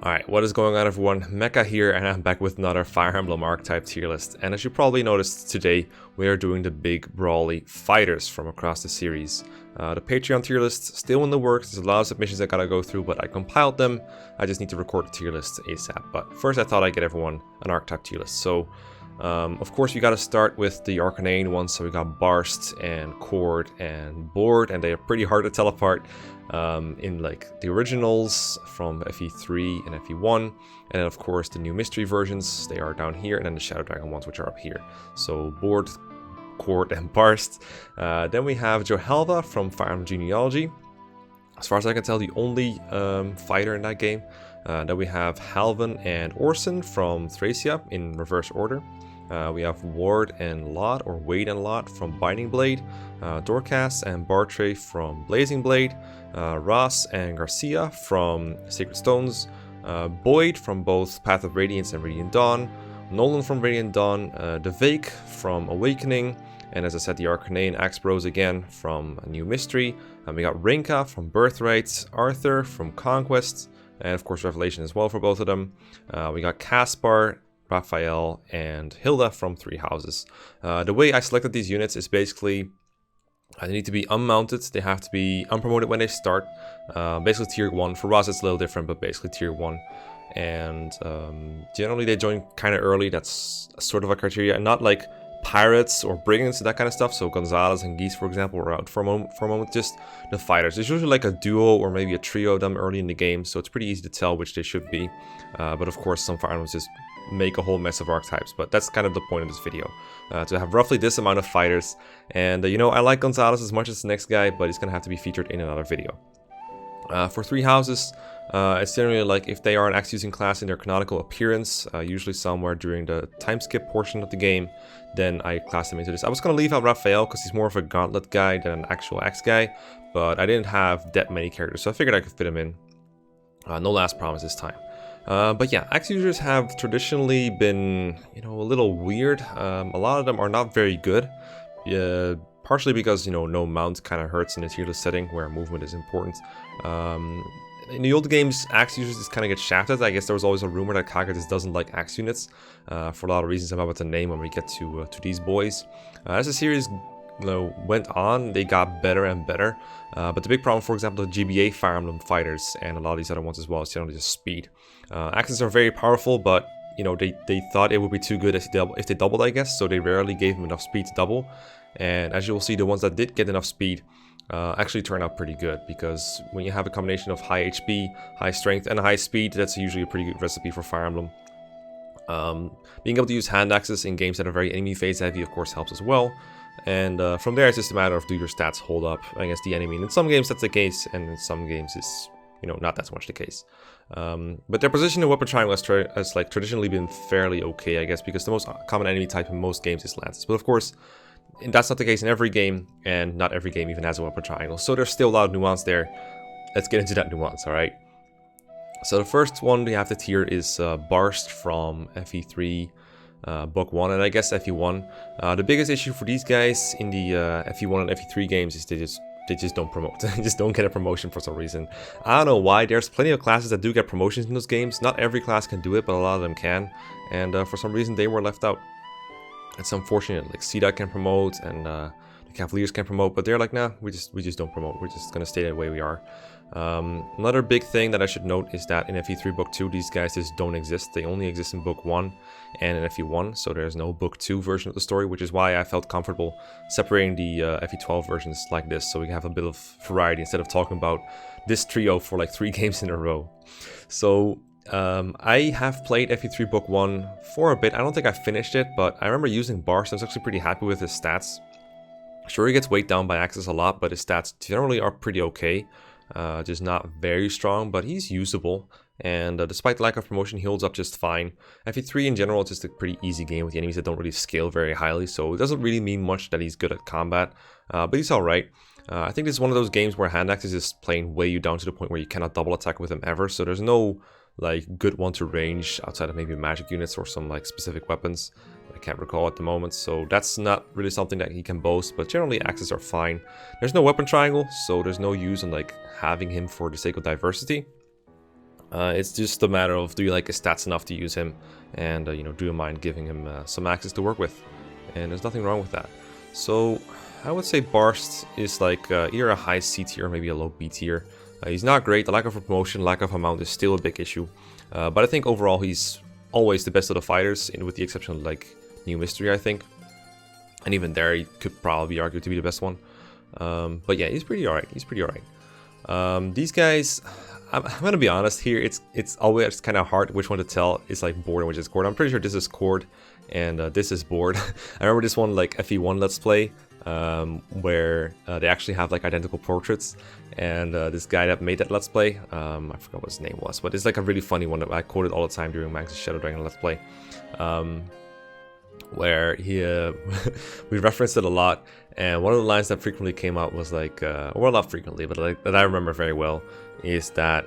Alright, what is going on everyone? Mecha here, and I'm back with another Fire Emblem archetype tier list. And as you probably noticed, today we are doing the big brawly fighters from across the series. The Patreon tier list still in the works. There's a lot of submissions I gotta go through, but I compiled them. I just need to record the tier list ASAP. But first I thought I'd get everyone an archetype tier list. So of course, you got to start with the Archanea ones. So we got Barst and Cord and Board, and they are pretty hard to tell apart in like the originals from FE3 and FE1, and then of course the new mystery versions. They are down here, and then the Shadow Dragon ones, which are up here. So Board, Cord, and Barst. Then we have Johelva from Fire Emblem Genealogy. As far as I can tell, the only fighter in that game. Then we have Halvan and Orson from Thracia in reverse order. We have Ward and Lot, or Wade and Lot from Binding Blade. Dorcas and Bartray from Blazing Blade. Ross and Garcia from Sacred Stones. Boyd from both Path of Radiance and Radiant Dawn. Nolan from Radiant Dawn. Devake from Awakening. And as I said, the Archanea and Axe Bros again from a new mystery. And we got Rinka from Birthright. Arthur from Conquest. And of course Revelation as well for both of them. We got Caspar, Raphael, and Hilda from Three Houses. The way I selected these units is basically they need to be unmounted. They have to be unpromoted when they start. Basically tier 1. For Ross it's a little different, but basically tier 1. And generally they join kind of early. That's sort of a criteria. And not like pirates or brigands and that kind of stuff. So Gonzalez and Geese, for example, were out for a moment. Just the fighters. There's usually like a duo or maybe a trio of them early in the game, so it's pretty easy to tell which they should be. But of course, some Fire Emblems just make a whole mess of archetypes. But that's kind of the point of this video, to have roughly this amount of fighters. And you know, I like Gonzalez as much as the next guy, but he's gonna have to be featured in another video. For Three Houses, it's generally like if they are an axe using class in their canonical appearance, usually somewhere during the time skip portion of the game, then I class them into this. I was going to leave out Raphael because he's more of a gauntlet guy than an actual axe guy, but I didn't have that many characters, so I figured I could fit him in. No last promise this time. But yeah, axe users have traditionally been, you know, a little weird. A lot of them are not very good. Partially because, you know, no mount kind of hurts in a tier list setting where movement is important. In the old games, axe users just kind of get shafted. I guess there was always a rumor that Kaga just doesn't like axe units for a lot of reasons I'm about to name when we get to these boys. As the series went on, they got better and better. But the big problem, for example, the GBA Fire Emblem fighters and a lot of these other ones as well is generally just speed. Axes are very powerful, but you know they thought it would be too good if they doubled, I guess. So they rarely gave them enough speed to double. And as you will see, the ones that did get enough speed actually turn out pretty good, because when you have a combination of high HP, high strength, and high speed, that's usually a pretty good recipe for Fire Emblem. Being able to use hand axes in games that are very enemy phase heavy, of course, helps as well. And from there, it's just a matter of do your stats hold up against the enemy. And in some games, that's the case, and in some games, it's, you know, not that much the case. But their position in Weapon Triangle has like traditionally been fairly okay, I guess, because the most common enemy type in most games is Lances. But of course, and that's not the case in every game, and not every game even has a weapon triangle. So there's still a lot of nuance there. Let's get into that nuance, alright? So the first one we have to tier is Barst from FE3 Book 1, and I guess FE1. The biggest issue for these guys in the FE1 and FE3 games is they just don't promote. They just don't get a promotion for some reason. I don't know why. There's plenty of classes that do get promotions in those games. Not every class can do it, but a lot of them can. And for some reason they were left out. It's unfortunate. Like Sida can promote and the Cavaliers can promote, but they're like, nah, we just don't promote. We're just gonna stay the way we are. Another big thing that I should note is that in FE3 Book 2, these guys just don't exist. They only exist in Book 1 and in FE1, so there's no Book 2 version of the story, which is why I felt comfortable separating the FE12 versions like this, so we can have a bit of variety instead of talking about this trio for like 3 games in a row. So I have played FE3 Book 1 for a bit. I don't think I finished it, but I remember using Barst. I was actually pretty happy with his stats. Sure, he gets weighed down by axes a lot, but his stats generally are pretty okay. Just not very strong, but he's usable. And despite the lack of promotion, he holds up just fine. FE3 in general is just a pretty easy game with the enemies that don't really scale very highly, so it doesn't really mean much that he's good at combat, but he's alright. I think this is one of those games where hand axes is playing way you down to the point where you cannot double attack with him ever, so there's no like good one to range outside of maybe magic units or some like specific weapons I can't recall at the moment, so that's not really something that he can boast, but generally axes are fine. There's no weapon triangle, so there's no use in like having him for the sake of diversity. It's just a matter of, do you like his stats enough to use him, and you know, do you mind giving him some axes to work with? And there's nothing wrong with that. So I would say Barst is like either a high C tier, maybe a low B tier. He's not great. The lack of promotion, lack of amount is still a big issue. But I think overall he's always the best of the fighters, with the exception of like New Mystery, I think. And even there, he could probably be argued to be the best one. But yeah, he's pretty alright. He's pretty alright. These guys, I'm gonna be honest here. It's always kind of hard which one to tell. It's like Board and which is Cord. I'm pretty sure this is Cord, and this is Board. I remember this one like FE1 Let's Play, where they actually have like identical portraits, and this guy that made that Let's Play, I forgot what his name was, but it's like a really funny one that I quoted all the time during Max's Shadow Dragon Let's Play, where he we referenced it a lot, and one of the lines that frequently came out was like, well, not frequently, but like, that I remember very well, is that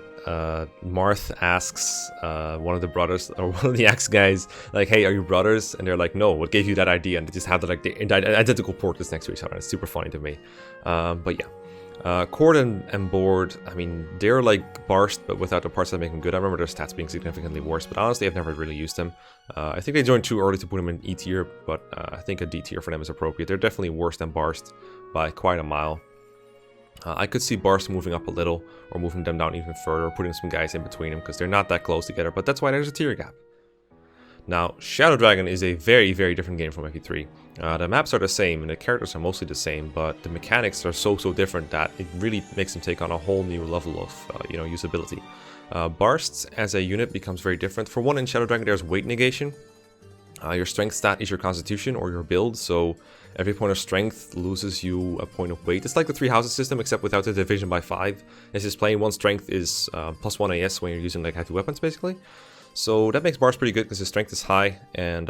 Marth asks one of the brothers, or one of the Axe guys, like, hey, are you brothers? And they're like, no, what gave you that idea? And they just have the, like, the identical portraits next to each other. It's super funny to me. But yeah, Cord and Board, I mean, they're like Barst, but without the parts that make them good. I remember their stats being significantly worse, but honestly, I've never really used them. I think they joined too early to put them in E tier, but I think a D tier for them is appropriate. They're definitely worse than Barst by quite a mile. I could see Barst moving up a little, or moving them down even further, or putting some guys in between them, because they're not that close together, but that's why there's a tier gap. Now, Shadow Dragon is a very, very different game from FE3. The maps are the same, and the characters are mostly the same, but the mechanics are so different that it really makes them take on a whole new level of, usability. Barsts as a unit becomes very different. For one, in Shadow Dragon, there's weight negation. Your strength stat is your constitution or your build, so every point of strength loses you a point of weight. It's like the 3 houses system, except without the division by 5. It's just plain one strength is plus 1 AS when you're using like heavy weapons, basically. So that makes Barst pretty good because his strength is high, and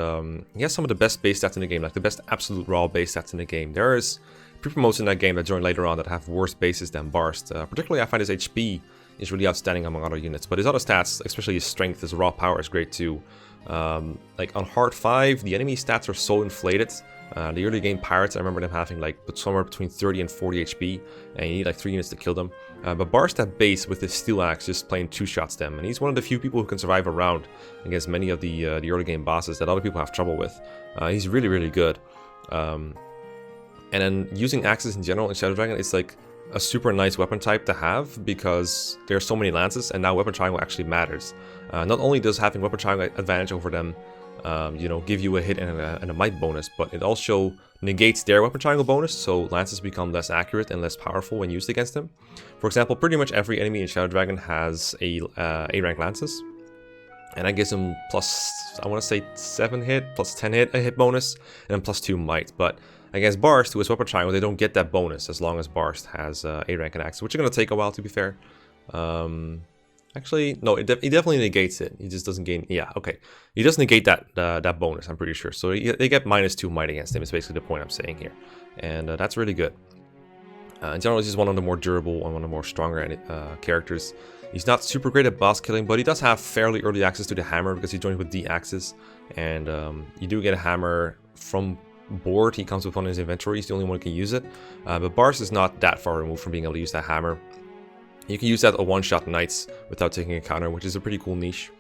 he has some of the best base stats in the game, like the best absolute raw base stats in the game. There is pre-promotes in that game that join later on that have worse bases than Barst. Particularly, I find his HP is really outstanding among other units, but his other stats, especially his strength, his raw power, is great too. Like on Hard 5, the enemy stats are so inflated. The early game pirates, I remember them having like somewhere between 30 and 40 HP, and you need like 3 units to kill them. But Barst at base with his steel axe just plain 2-shots them, and he's one of the few people who can survive a round against many of the early game bosses that other people have trouble with. He's really, really good. And then using axes in general in Shadow Dragon, it's like a super nice weapon type to have because there are so many lances, and now weapon triangle actually matters. Not only does having weapon triangle advantage over them give you a hit and a might bonus, but it also negates their weapon triangle bonus, so lances become less accurate and less powerful when used against them. For example, pretty much every enemy in Shadow Dragon has a rank lances, and that gives them plus, I want to say 7 hit, plus 10 hit, a hit bonus, and then plus 2 might. But against Barst, who has weapon triangle, they don't get that bonus as long as Barst has A rank and axe, which is going to take a while, to be fair. Actually, no, he definitely negates it. He just doesn't gain. Yeah, okay. He does negate that bonus, I'm pretty sure. So they get -2 might against him, is basically the point I'm saying here. And that's really good. In general, he's just one of the more durable and one of the more stronger characters. He's not super great at boss killing, but he does have fairly early access to the hammer because he joined with D axes. And you do get a hammer from Board. He comes with one in his inventory. He's the only one who can use it. But Barst is not that far removed from being able to use that hammer. You can use that at one-shot knights without taking a counter, which is a pretty cool niche.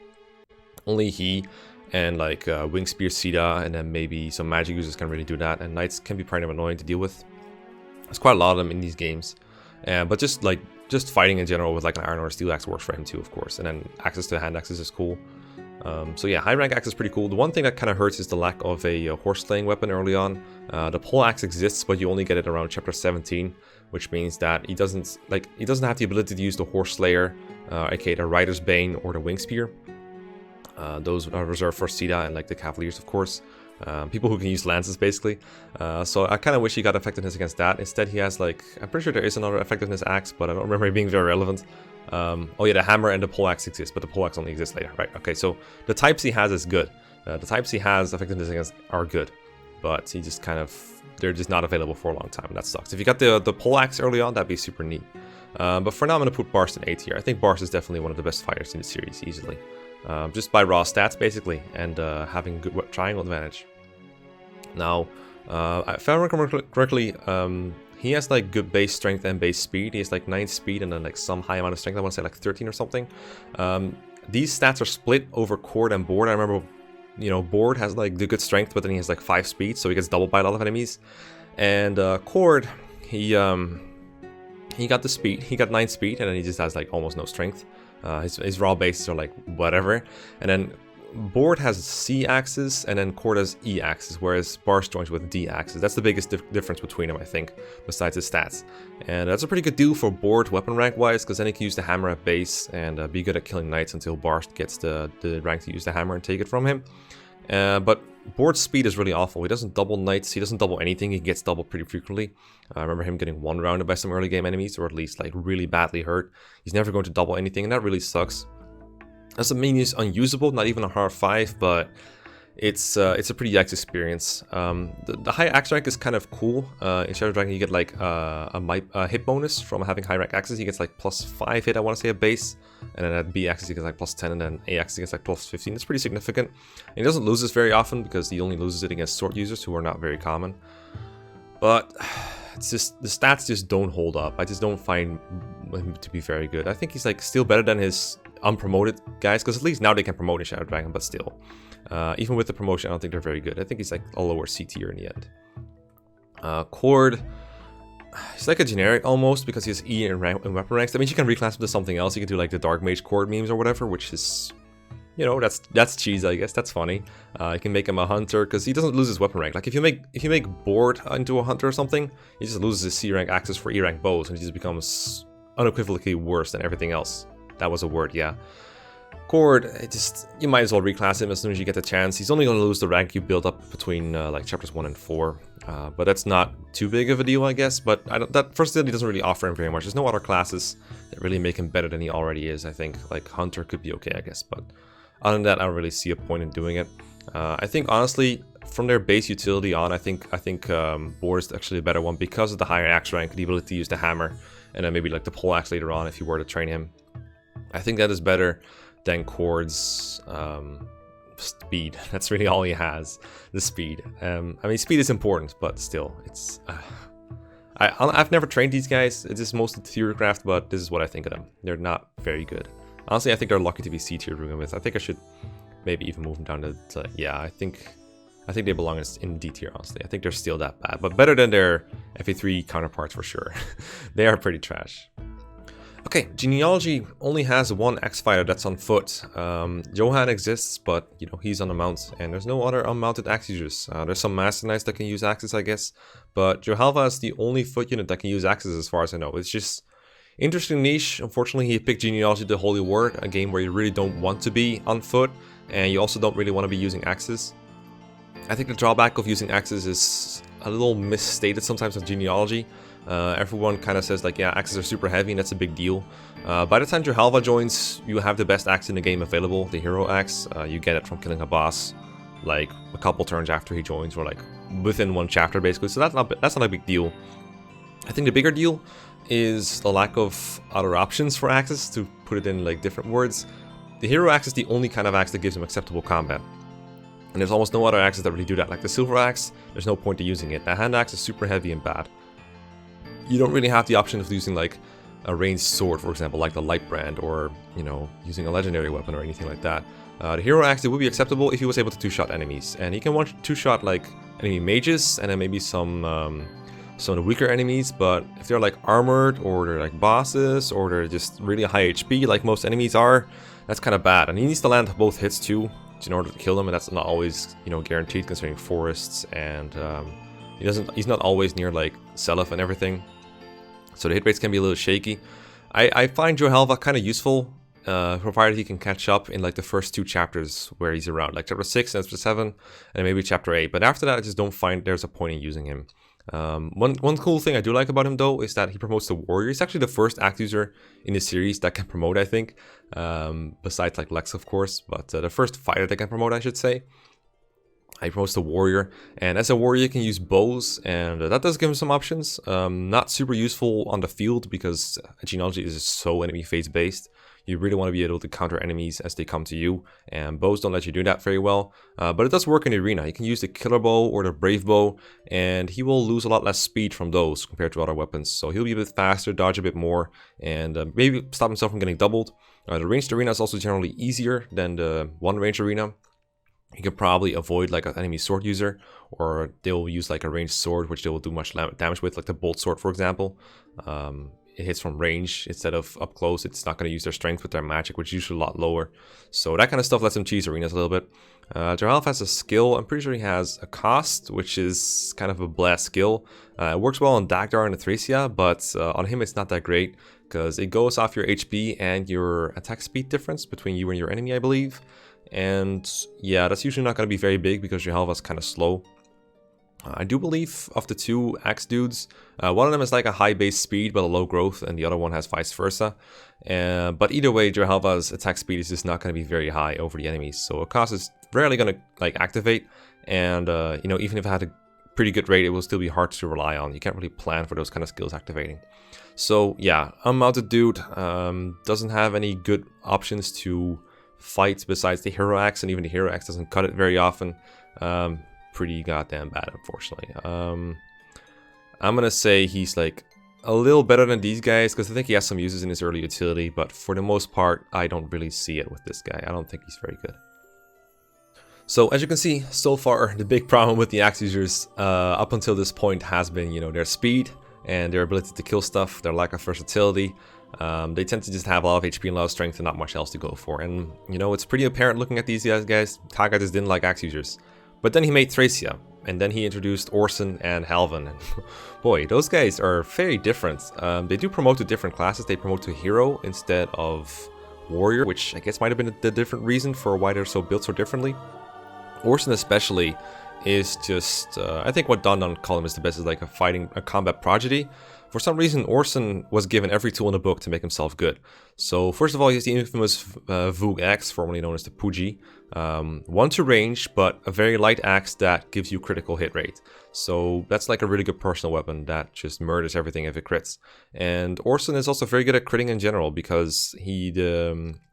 Only he and like Wing Spear Sita and then maybe some magic users can really do that, and knights can be kind of annoying to deal with. There's quite a lot of them in these games, but just fighting in general with like an iron or a steel axe works for him too, of course. And then access to hand axes is cool. So yeah, high rank axe is pretty cool. The one thing that kind of hurts is the lack of a horse slaying weapon early on. The pole axe exists, but you only get it around chapter 17, which means that he doesn't have the ability to use the horse slayer, aka the rider's bane or the wing spear. Those are reserved for Sita and like the cavaliers, of course. People who can use lances, basically. So I kind of wish he got effectiveness against that. Instead, he has like, I'm pretty sure there is another effectiveness axe, but I don't remember it being very relevant. Oh yeah, the hammer and the pole axe exist, but the pole axe only exists later, right? Okay, so the types he has is good. The types he has effectiveness against are good, but he just kind of, they're just not available for a long time, and that sucks. If you got the pole axe early on, that'd be super neat. But for now, I'm going to put Barst in A tier. I think Barst is definitely one of the best fighters in the series, easily. Just by raw stats, basically, and having good triangle advantage. Now, if I remember correctly, he has like good base strength and base speed. He has like 9 speed and then like some high amount of strength. I want to say like 13 or something. These stats are split over Cord and Board. I remember, you know, Board has like the good strength, but then he has like 5 speed, so he gets doubled by a lot of enemies. And Cord, he got the speed. He got 9 speed, and then he just has like almost no strength. His raw bases are like whatever. And then Board has C axis, and then Cord has E axis, whereas Barst joins with D axis. That's the biggest difference between them, I think, besides his stats. And that's a pretty good deal for Board weapon rank wise, because then he can use the hammer at base and be good at killing knights until Barst gets the rank to use the hammer and take it from him. But Board's speed is really awful. He doesn't double knights, he doesn't double anything, he gets doubled pretty frequently. I remember him getting one rounded by some early game enemies, or at least like really badly hurt. He's never going to double anything, and that really sucks. Doesn't mean he's unusable, not even a hard 5, but it's a pretty yikes experience. The high axe rank is kind of cool. In Shadow Dragon you get like a hit bonus from having high rank axes. He gets like +5 hit, I want to say, at base, and then at B axis he gets like +10, and then A axis he gets like +15. It's pretty significant. And he doesn't lose this very often because he only loses it against sword users, who are not very common. But it's just, the stats just don't hold up. I just don't find him to be very good. I think he's like still better than his unpromoted guys, because at least now they can promote in Shadow Dragon, but still. Even with the promotion, I don't think they're very good. I think he's like a lower C tier in the end. Cord, he's like a generic almost, because he has E in weapon ranks. That means you can reclass him to something else. You can do like the Dark Mage Cord memes or whatever, which is, you know, that's cheese, I guess. That's funny. You can make him a hunter because he doesn't lose his weapon rank. Like if you make Board into a hunter or something, he just loses his C rank axis for E rank bows, and he just becomes unequivocally worse than everything else. That was a word, yeah. Cord, you might as well reclass him as soon as you get the chance. He's only going to lose the rank you build up between like chapters 1 and 4, but that's not too big of a deal, I guess. But that versatility doesn't really offer him very much. There's no other classes that really make him better than he already is. I think like Hunter could be okay, I guess, but other than that, I don't really see a point in doing it. I think honestly, from their base utility on, I think Board is actually a better one because of the higher axe rank, the ability to use the hammer, and then maybe like the pole axe later on if you were to train him. I think that is better than Cord's speed. That's really all he has, the speed. I mean, speed is important, but still, it's... I've never trained these guys. It's just mostly theorycraft, but this is what I think of them. They're not very good. Honestly, I think they're lucky to be C tier to begin with. I think I should maybe even move them down to yeah, I think they belong in D tier, honestly. I think they're still that bad, but better than their FA3 counterparts for sure. They are pretty trash. Okay, Genealogy only has one Axefighter that's on foot. Johan exists, but you know, he's on a mount, and there's no other unmounted axe users. There's some Master Knights that can use axes, I guess, but Johalva is the only foot unit that can use axes as far as I know. It's just interesting niche. Unfortunately, he picked Genealogy the Holy Word, a game where you really don't want to be on foot, and you also don't really want to be using axes. I think the drawback of using axes is a little misstated sometimes with Genealogy. Everyone kind of says like, yeah, axes are super heavy and that's a big deal. By the time Johalva joins, you have the best axe in the game available, the hero axe. You get it from killing a boss like a couple turns after he joins, or like within one chapter basically, so that's not a big deal. I think the bigger deal is the lack of other options for axes, to put it in like different words. The hero axe is the only kind of axe that gives him acceptable combat. And there's almost no other axes that really do that. Like the silver axe, there's no point to using it. The hand axe is super heavy and bad. You don't really have the option of using like a ranged sword, for example, like the light brand, or, you know, using a legendary weapon or anything like that. The hero axe, it would be acceptable if he was able to two-shot enemies. And he can two-shot like enemy mages, and then maybe some of the weaker enemies, but if they're like armored, or they're like bosses, or they're just really high HP like most enemies are, that's kind of bad. And he needs to land both hits too in order to kill them, and that's not always, you know, guaranteed considering forests, and he's not always near like Seliph and everything, so the hit rates can be a little shaky. I find Johalva kind of useful, provided he can catch up in like the first 2 chapters where he's around, like chapter 6 and chapter 7, and maybe chapter 8. But after that, I just don't find there's a point in using him. One cool thing I do like about him though is that he promotes the warrior. He's actually the first axe user in the series that can promote, I think, besides like Lex, of course, but the first fighter that can promote, I should say. He promotes the warrior, and as a warrior you can use bows, and that does give him some options. Not super useful on the field because Genealogy is so enemy phase based. You really want to be able to counter enemies as they come to you, and bows don't let you do that very well. But it does work in the arena. You can use the killer bow or the brave bow, and he will lose a lot less speed from those compared to other weapons. So he'll be a bit faster, dodge a bit more, and maybe stop himself from getting doubled. The ranged arena is also generally easier than the one range arena. You can probably avoid like an enemy sword user, or they'll use like a ranged sword, which they will do much damage with, like the bolt sword, for example. It hits from range instead of up close. It's not going to use their strength with their magic, which is usually a lot lower. So that kind of stuff lets him cheese arenas a little bit. Geralf has a skill. I'm pretty sure he has a cost, which is kind of a blast skill. It works well on Dagdar and the Thracia, but on him it's not that great, because it goes off your HP and your attack speed difference between you and your enemy, I believe. And yeah, that's usually not going to be very big because your health is kind of slow. I do believe of the two axe dudes, one of them is like a high base speed but a low growth, and the other one has vice versa. But either way, Jerhalva's attack speed is just not going to be very high over the enemies, so Akasa is rarely going to like activate. And you know, even if it had a pretty good rate, it will still be hard to rely on. You can't really plan for those kind of skills activating. So yeah, unmounted dude doesn't have any good options to fight besides the hero axe, and even the hero axe doesn't cut it very often. Pretty goddamn bad, unfortunately. I'm gonna say he's like a little better than these guys, because I think he has some uses in his early utility, but for the most part I don't really see it with this guy. I don't think he's very good. So as you can see, so far the big problem with the axe users up until this point has been, you know, their speed and their ability to kill stuff, their lack of versatility. They tend to just have a lot of HP and a lot of strength and not much else to go for. And, you know, it's pretty apparent looking at these guys. Kaga just didn't like axe users. But then he made Thracia, and then he introduced Orson and Halvan. And boy, those guys are very different. They do promote to different classes. They promote to hero instead of warrior, which I guess might have been the different reason for why they're so built so differently. Orson especially is just, I think what Don called him is the best, is like a combat prodigy. For some reason, Orson was given every tool in the book to make himself good. So first of all, he has the infamous Voog axe, formerly known as the Puji. One to range, but a very light axe that gives you critical hit rate. So that's like a really good personal weapon that just murders everything if it crits. And Orson is also very good at critting in general, because he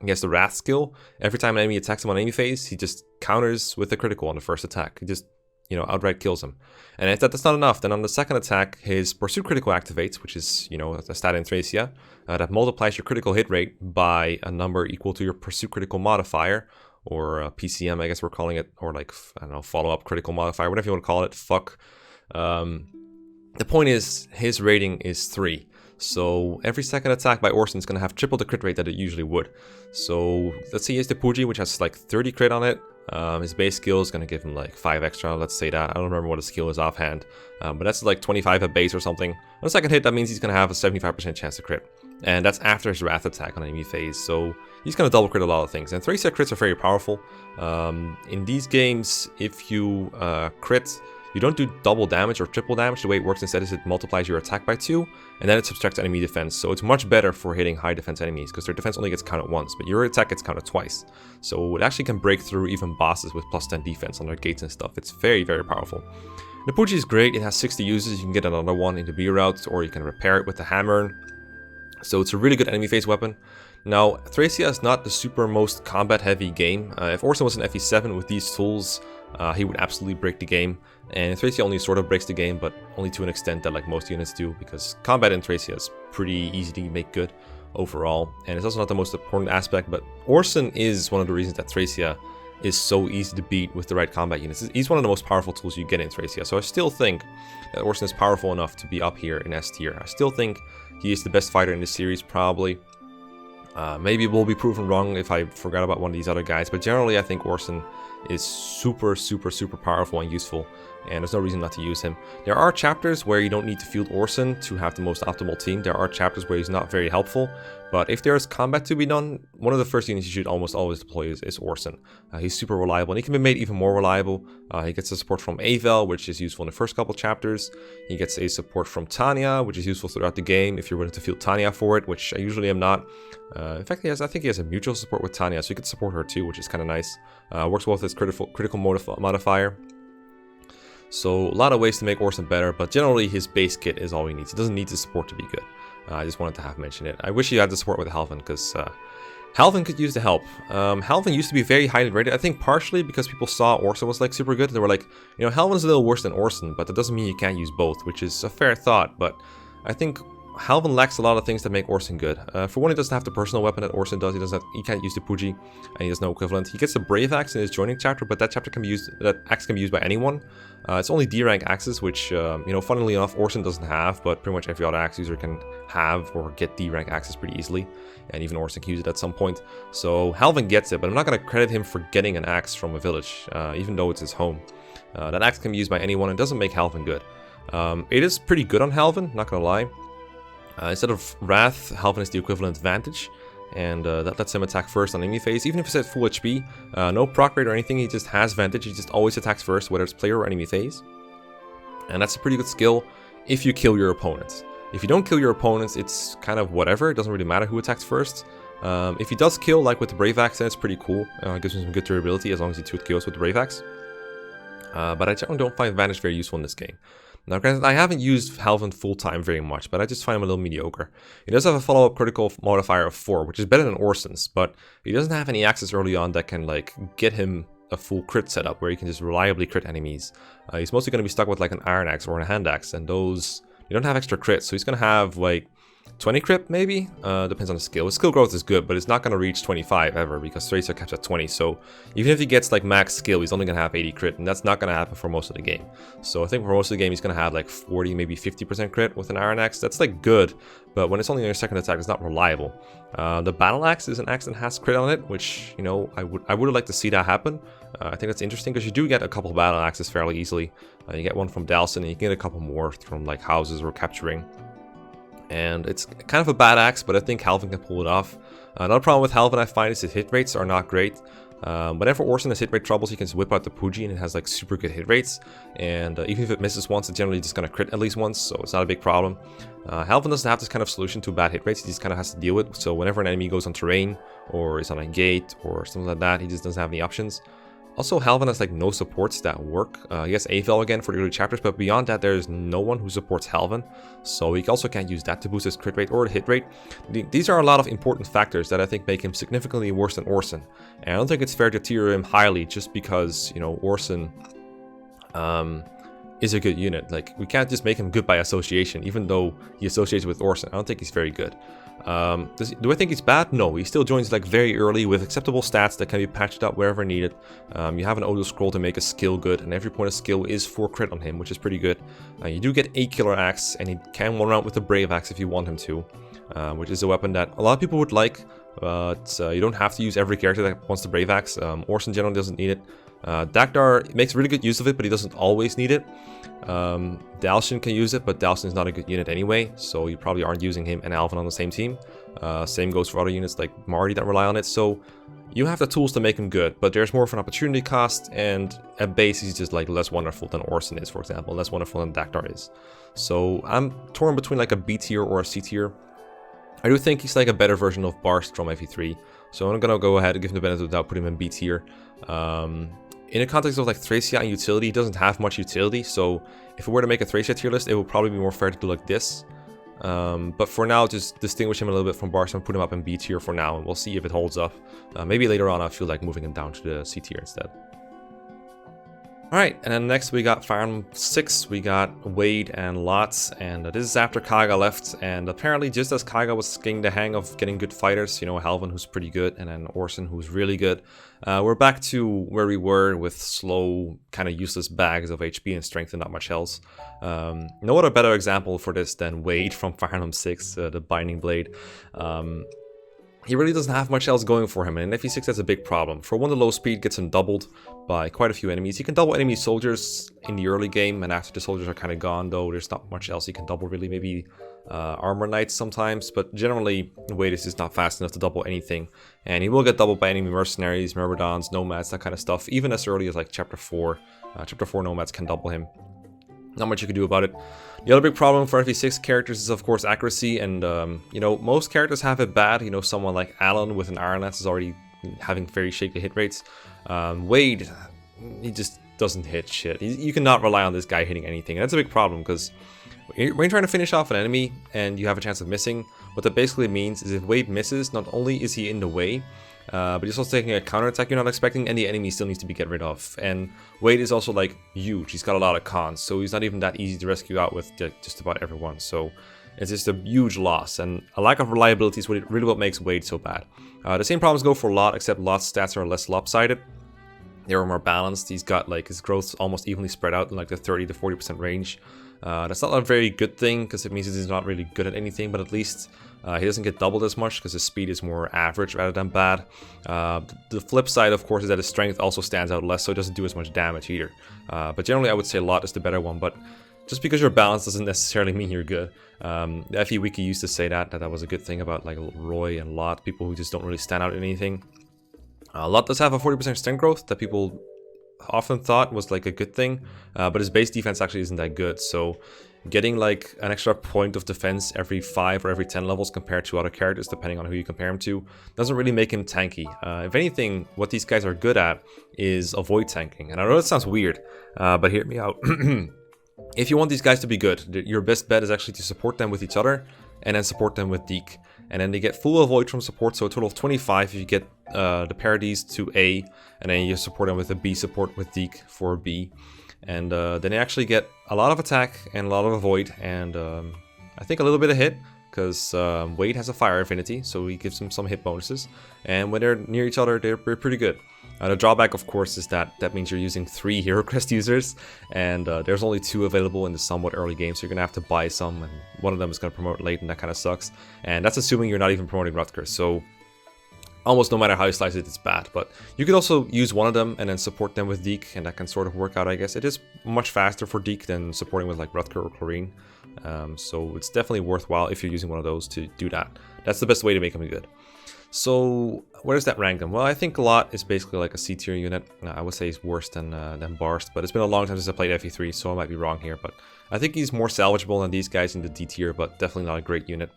has the Wrath skill. Every time an enemy attacks him on enemy phase, he just counters with a critical on the first attack. He just, you know, outright kills him. And if that's not enough, then on the second attack, his Pursuit critical activates, which is, you know, a stat in Thracia, that multiplies your critical hit rate by a number equal to your Pursuit critical modifier, or PCM, I guess we're calling it, or like, I don't know, follow-up critical modifier, whatever you want to call it, fuck. The point is, his rating is 3. So every second attack by Orson is going to have triple the crit rate that it usually would. So let's say he has the Puji, which has like 30 crit on it. His base skill is going to give him like 5 extra, let's say that. I don't remember what his skill is offhand, but that's like 25 at base or something. On the second hit, that means he's going to have a 75% chance to crit. And that's after his Wrath attack on enemy phase, so he's going to double crit a lot of things. And Thracia crits are very powerful. In these games, if you crit, you don't do double damage or triple damage. The way it works instead is it multiplies your attack by 2, and then it subtracts enemy defense. So it's much better for hitting high defense enemies, because their defense only gets counted once, but your attack gets counted twice. So it actually can break through even bosses with plus 10 defense on their gates and stuff. It's very, very powerful. The Puji is great. It has 60 uses. You can get another one in the B route, or you can repair it with the hammer. So it's a really good enemy phase weapon. Now, Thracia is not the super most combat heavy game. If Orson was an FE7 with these tools, he would absolutely break the game. And Thracia only sort of breaks the game, but only to an extent that like most units do, because combat in Thracia is pretty easy to make good overall. And it's also not the most important aspect, but Orson is one of the reasons that Thracia is so easy to beat with the right combat units. He's one of the most powerful tools you get in Thracia. So I still think that Orson is powerful enough to be up here in S tier. I still think he is the best fighter in this series, probably. Maybe it will be proven wrong if I forgot about one of these other guys, but generally I think Orson is super, super, super powerful and useful, and there's no reason not to use him. There are chapters where you don't need to field Orson to have the most optimal team. There are chapters where he's not very helpful, but if there's combat to be done, one of the first units you should almost always deploy is Orson. He's super reliable, and he can be made even more reliable. He gets the support from Avel, which is useful in the first couple chapters. He gets a support from Tanya, which is useful throughout the game if you're willing to field Tanya for it, which I usually am not. In fact, I think he has a mutual support with Tanya, so you can support her too, which is kind of nice. Works well with his critical modifier. So a lot of ways to make Orson better, but generally his base kit is all he needs. He doesn't need the support to be good. I just wanted to have mentioned it. I wish he had the support with Halvan, because Halvin could use the help. Halvin used to be very highly rated, I think partially because people saw Orson was like super good. They were like, you know, Halvin's a little worse than Orson, but that doesn't mean you can't use both, which is a fair thought. But I think Halvin lacks a lot of things that make Orson good. For one, he doesn't have the personal weapon that Orson does. He can't use the Puji, and he has no equivalent. He gets the Brave Axe in his joining chapter, but that chapter can be used. That axe can be used by anyone. It's only D rank axes, which you know, funnily enough, Orson doesn't have, but pretty much every other axe user can have or get D rank axes pretty easily, and even Orson can use it at some point. So Halvin gets it, but I'm not going to credit him for getting an axe from a village, even though it's his home. That axe can be used by anyone and doesn't make Halvin good. It is pretty good on Halvin, not gonna lie. Instead of Wrath, Halvin is the equivalent Vantage, and that lets him attack first on enemy phase. Even if he's at full HP, no proc rate or anything, he just has Vantage. He just always attacks first, whether it's player or enemy phase. And that's a pretty good skill if you kill your opponents. If you don't kill your opponents, it's kind of whatever. It doesn't really matter who attacks first. If he does kill, like with the Brave Axe, then it's pretty cool. It gives him some good durability as long as he 2 kills with the Brave Axe. But I generally don't find Vantage very useful in this game. Now, granted, I haven't used Halvin full-time very much, but I just find him a little mediocre. He does have a follow-up critical modifier of 4, which is better than Orson's, but he doesn't have any axes early on that can, like, get him a full crit setup where he can just reliably crit enemies. He's mostly going to be stuck with, like, an Iron Axe or a Hand Axe, and those, you don't have extra crits, so he's going to have, like, 20 crit maybe? Depends on the skill. His skill growth is good, but it's not going to reach 25 ever because Thracia caps at 20. So even if he gets like max skill, he's only going to have 80 crit, and that's not going to happen for most of the game. So I think for most of the game, he's going to have like 40, maybe 50% crit with an Iron Axe. That's like good, but when it's only on your second attack, it's not reliable. The Battle Axe is an axe that has crit on it, which, you know, I would like to see that happen. I think that's interesting because you do get a couple of Battle Axes fairly easily. You get one from Dalsin, and you can get a couple more from like houses or capturing. And it's kind of a bad axe, but I think Halvin can pull it off. Another problem with Halvin I find is his hit rates are not great. Whenever Orson has hit rate troubles, he can just whip out the Puji and it has like super good hit rates. And even if it misses once, it's generally just going to crit at least once, so it's not a big problem. Halvin doesn't have this kind of solution to bad hit rates, he just kind of has to deal with. So whenever an enemy goes on terrain, or is on a gate, or something like that, he just doesn't have any options. Also, Halvin has like no supports that work. He has Avel again for the early chapters, but beyond that, there's no one who supports Halvin. So he also can't use that to boost his crit rate or hit rate. These are a lot of important factors that I think make him significantly worse than Orson. And I don't think it's fair to tier him highly just because, you know, Orson is a good unit. Like, we can't just make him good by association, even though he associates with Orson. I don't think he's very good. Do I think he's bad? No, he still joins like very early with acceptable stats that can be patched up wherever needed. You have an auto scroll to make a skill good, and every point of skill is 4 crit on him, which is pretty good. You do get a killer axe, and he can one round with the Brave Axe if you want him to, which is a weapon that a lot of people would like, but you don't have to use every character that wants the Brave Axe. Orson generally doesn't need it. Dakdar makes really good use of it, but he doesn't always need it. Dalshin can use it, but Dalshin is not a good unit anyway, so you probably aren't using him and Alvin on the same team. Same goes for other units like Marty that rely on it, so you have the tools to make him good, but there's more of an opportunity cost, and at base he's just like less wonderful than Orson is, for example, less wonderful than Dakdar is. So I'm torn between like a B tier or a C tier. I do think he's like a better version of Barst from FE3, so I'm gonna go ahead and give him the benefit of the doubt, put him in B tier. In the context of like Thracia and utility, he doesn't have much utility, so if we were to make a Thracia tier list, it would probably be more fair to do like this. But for now, just distinguish him a little bit from Barst and put him up in B tier for now, and we'll see if it holds up. Maybe later on I feel like moving him down to the C tier instead. Alright, and then next we got Fire Emblem 6, we got Wade and Lots, and this is after Kaiga left, and apparently just as Kaiga was getting the hang of getting good fighters, you know, Halvin who's pretty good, and then Orson who's really good, we're back to where we were with slow, kind of useless bags of HP and strength and not much else. No other better example for this than Wade from Fire Emblem 6, the Binding Blade. He really doesn't have much else going for him, and in FE6 that's a big problem. For one, the low speed gets him doubled by quite a few enemies. He can double enemy soldiers in the early game, and after the soldiers are kind of gone, though, there's not much else he can double, really. Maybe armor knights sometimes, but generally, Wade is just not fast enough to double anything. And he will get doubled by enemy mercenaries, myrmidons, nomads, that kind of stuff, even as early as like Chapter 4. Chapter 4 nomads can double him. Not much you can do about it. The other big problem for FE6 characters is, of course, accuracy, and, you know, most characters have it bad. You know, someone like Alan with an Iron Lance is already having very shaky hit rates. Wade, he just doesn't hit shit. You cannot rely on this guy hitting anything, and that's a big problem, because when you're trying to finish off an enemy, and you have a chance of missing, What that basically means is if Wade misses, not only is he in the way, but he's also taking a counterattack you're not expecting, and the enemy still needs to be get rid of. And Wade is also like huge, he's got a lot of cons, so he's not even that easy to rescue out with just about everyone. So it's just a huge loss, and a lack of reliability is really what makes Wade so bad. The same problems go for Lot, except Lot's stats are less lopsided. They were more balanced. He's got like his growth almost evenly spread out in like the 30 to 40% range. That's not a very good thing because it means he's not really good at anything, but at least he doesn't get doubled as much because his speed is more average rather than bad. The flip side, of course, is that his strength also stands out less, so it doesn't do as much damage either. But generally, I would say Lot is the better one, but just because you're balanced doesn't necessarily mean you're good. The FE Wiki used to say that was a good thing about like Roy and Lot, people who just don't really stand out in anything. Lot does have a 40% strength growth that people often thought was like a good thing, but his base defense actually isn't that good, so getting like an extra point of defense every 5 or every 10 levels compared to other characters, depending on who you compare him to, doesn't really make him tanky. If anything, what these guys are good at is avoid tanking, and I know that sounds weird, but hear me out. If you want these guys to be good, your best bet is actually to support them with each other, and then support them with Deke. And then they get full avoid from support, so a total of 25 if you get the parodies to A, and then you support them with a B support with Deke for B. And then they actually get a lot of attack and a lot of avoid, and I think a little bit of hit, because Wade has a fire affinity, so he gives him some hit bonuses. And when they're near each other, they're pretty good. The drawback, of course, is that means you're using 3 Hero Crest users, and there's only 2 available in the somewhat early game, so you're going to have to buy some, and one of them is going to promote late, and that kind of sucks. And that's assuming you're not even promoting Rutger, so almost no matter how you slice it, it's bad. But you could also use one of them and then support them with Deke, and that can sort of work out, I guess. It is much faster for Deke than supporting with like Rutger or Chlorine, so it's definitely worthwhile if you're using one of those to do that. That's the best way to make them good. So where does that rank them? Well, I think Lot is basically like a C tier unit. I would say he's worse than Barst, but it's been a long time since I played FE3, so I might be wrong here. But I think he's more salvageable than these guys in the D tier, but definitely not a great unit.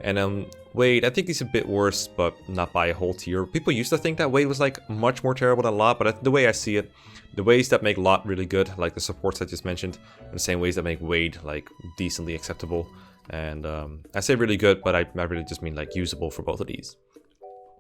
And Wade, I think he's a bit worse, but not by a whole tier. People used to think that Wade was like much more terrible than Lot, but the way I see it, the ways that make Lot really good, like the supports I just mentioned, are the same ways that make Wade like decently acceptable. And I say really good, but I really just mean like usable for both of these.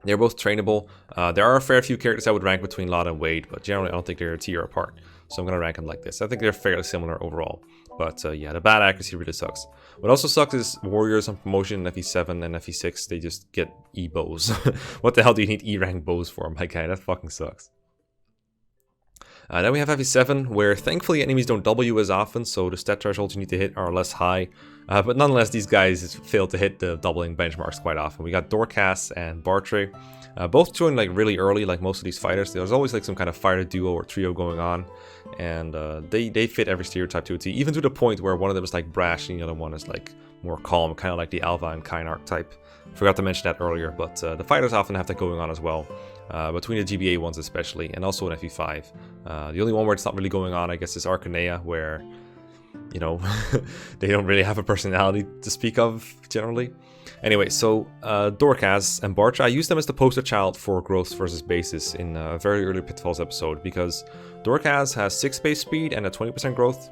They're both trainable. There are a fair few characters I would rank between Lot and Wade, but generally I don't think they're a tier apart. So I'm going to rank them like this. I think they're fairly similar overall. But yeah, the bad accuracy really sucks. What also sucks is Warriors on promotion in FE7 and FE6, they just get E-bows. What the hell do you need E-rank bows for, my guy? That fucking sucks. Then we have FE7, where thankfully enemies don't double you as often, so the stat thresholds you need to hit are less high. But nonetheless, these guys fail to hit the doubling benchmarks quite often. We got Dorcas and Bartre, both joined like really early, like most of these fighters. There's always like some kind of fighter duo or trio going on, and they fit every stereotype to a T, even to the point where one of them is like brash and the other one is like more calm, kind of like the Alva and Kain archetype. Forgot to mention that earlier, but the fighters often have that going on as well. Between the GBA ones especially, and also in FE5. The only one where it's not really going on, I guess, is Archanea, where, you know, they don't really have a personality to speak of, generally. Anyway, so Dorcas and Bartre, I used them as the poster child for growth versus bases in a very early Pitfalls episode, because Dorcas has 6 base speed and a 20% growth.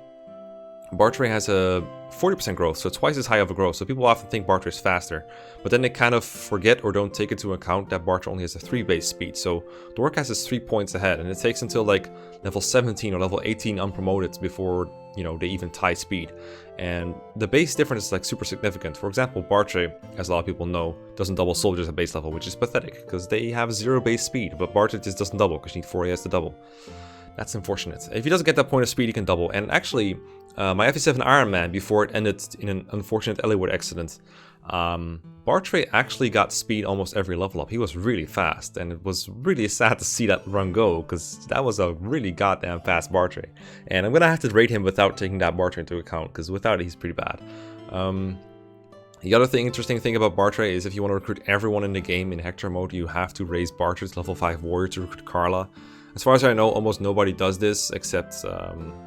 Bartre has a 40% growth, so twice as high of a growth, so people often think Bartre is faster, but then they kind of forget or don't take into account that Bartre only has a 3 base speed, so Dorcas is 3 points ahead, and it takes until like level 17 or level 18 unpromoted before, you know, they even tie speed. And the base difference is like super significant. For example, Bartre, as a lot of people know, doesn't double soldiers at base level, which is pathetic, because they have 0 base speed, but Bartre just doesn't double, because you need 4 AS to double. That's unfortunate. If he doesn't get that point of speed, he can double. And actually, my FE7 Iron Man, before it ended in an unfortunate Ellwood accident, Bartre actually got speed almost every level up. He was really fast, and it was really sad to see that run go, because that was a really goddamn fast Bartre. And I'm going to have to rate him without taking that Bartre into account, because without it, he's pretty bad. The other interesting thing about Bartre is if you want to recruit everyone in the game in Hector mode, you have to raise Bartre's level 5 warrior to recruit Carla. As far as I know, almost nobody does this, except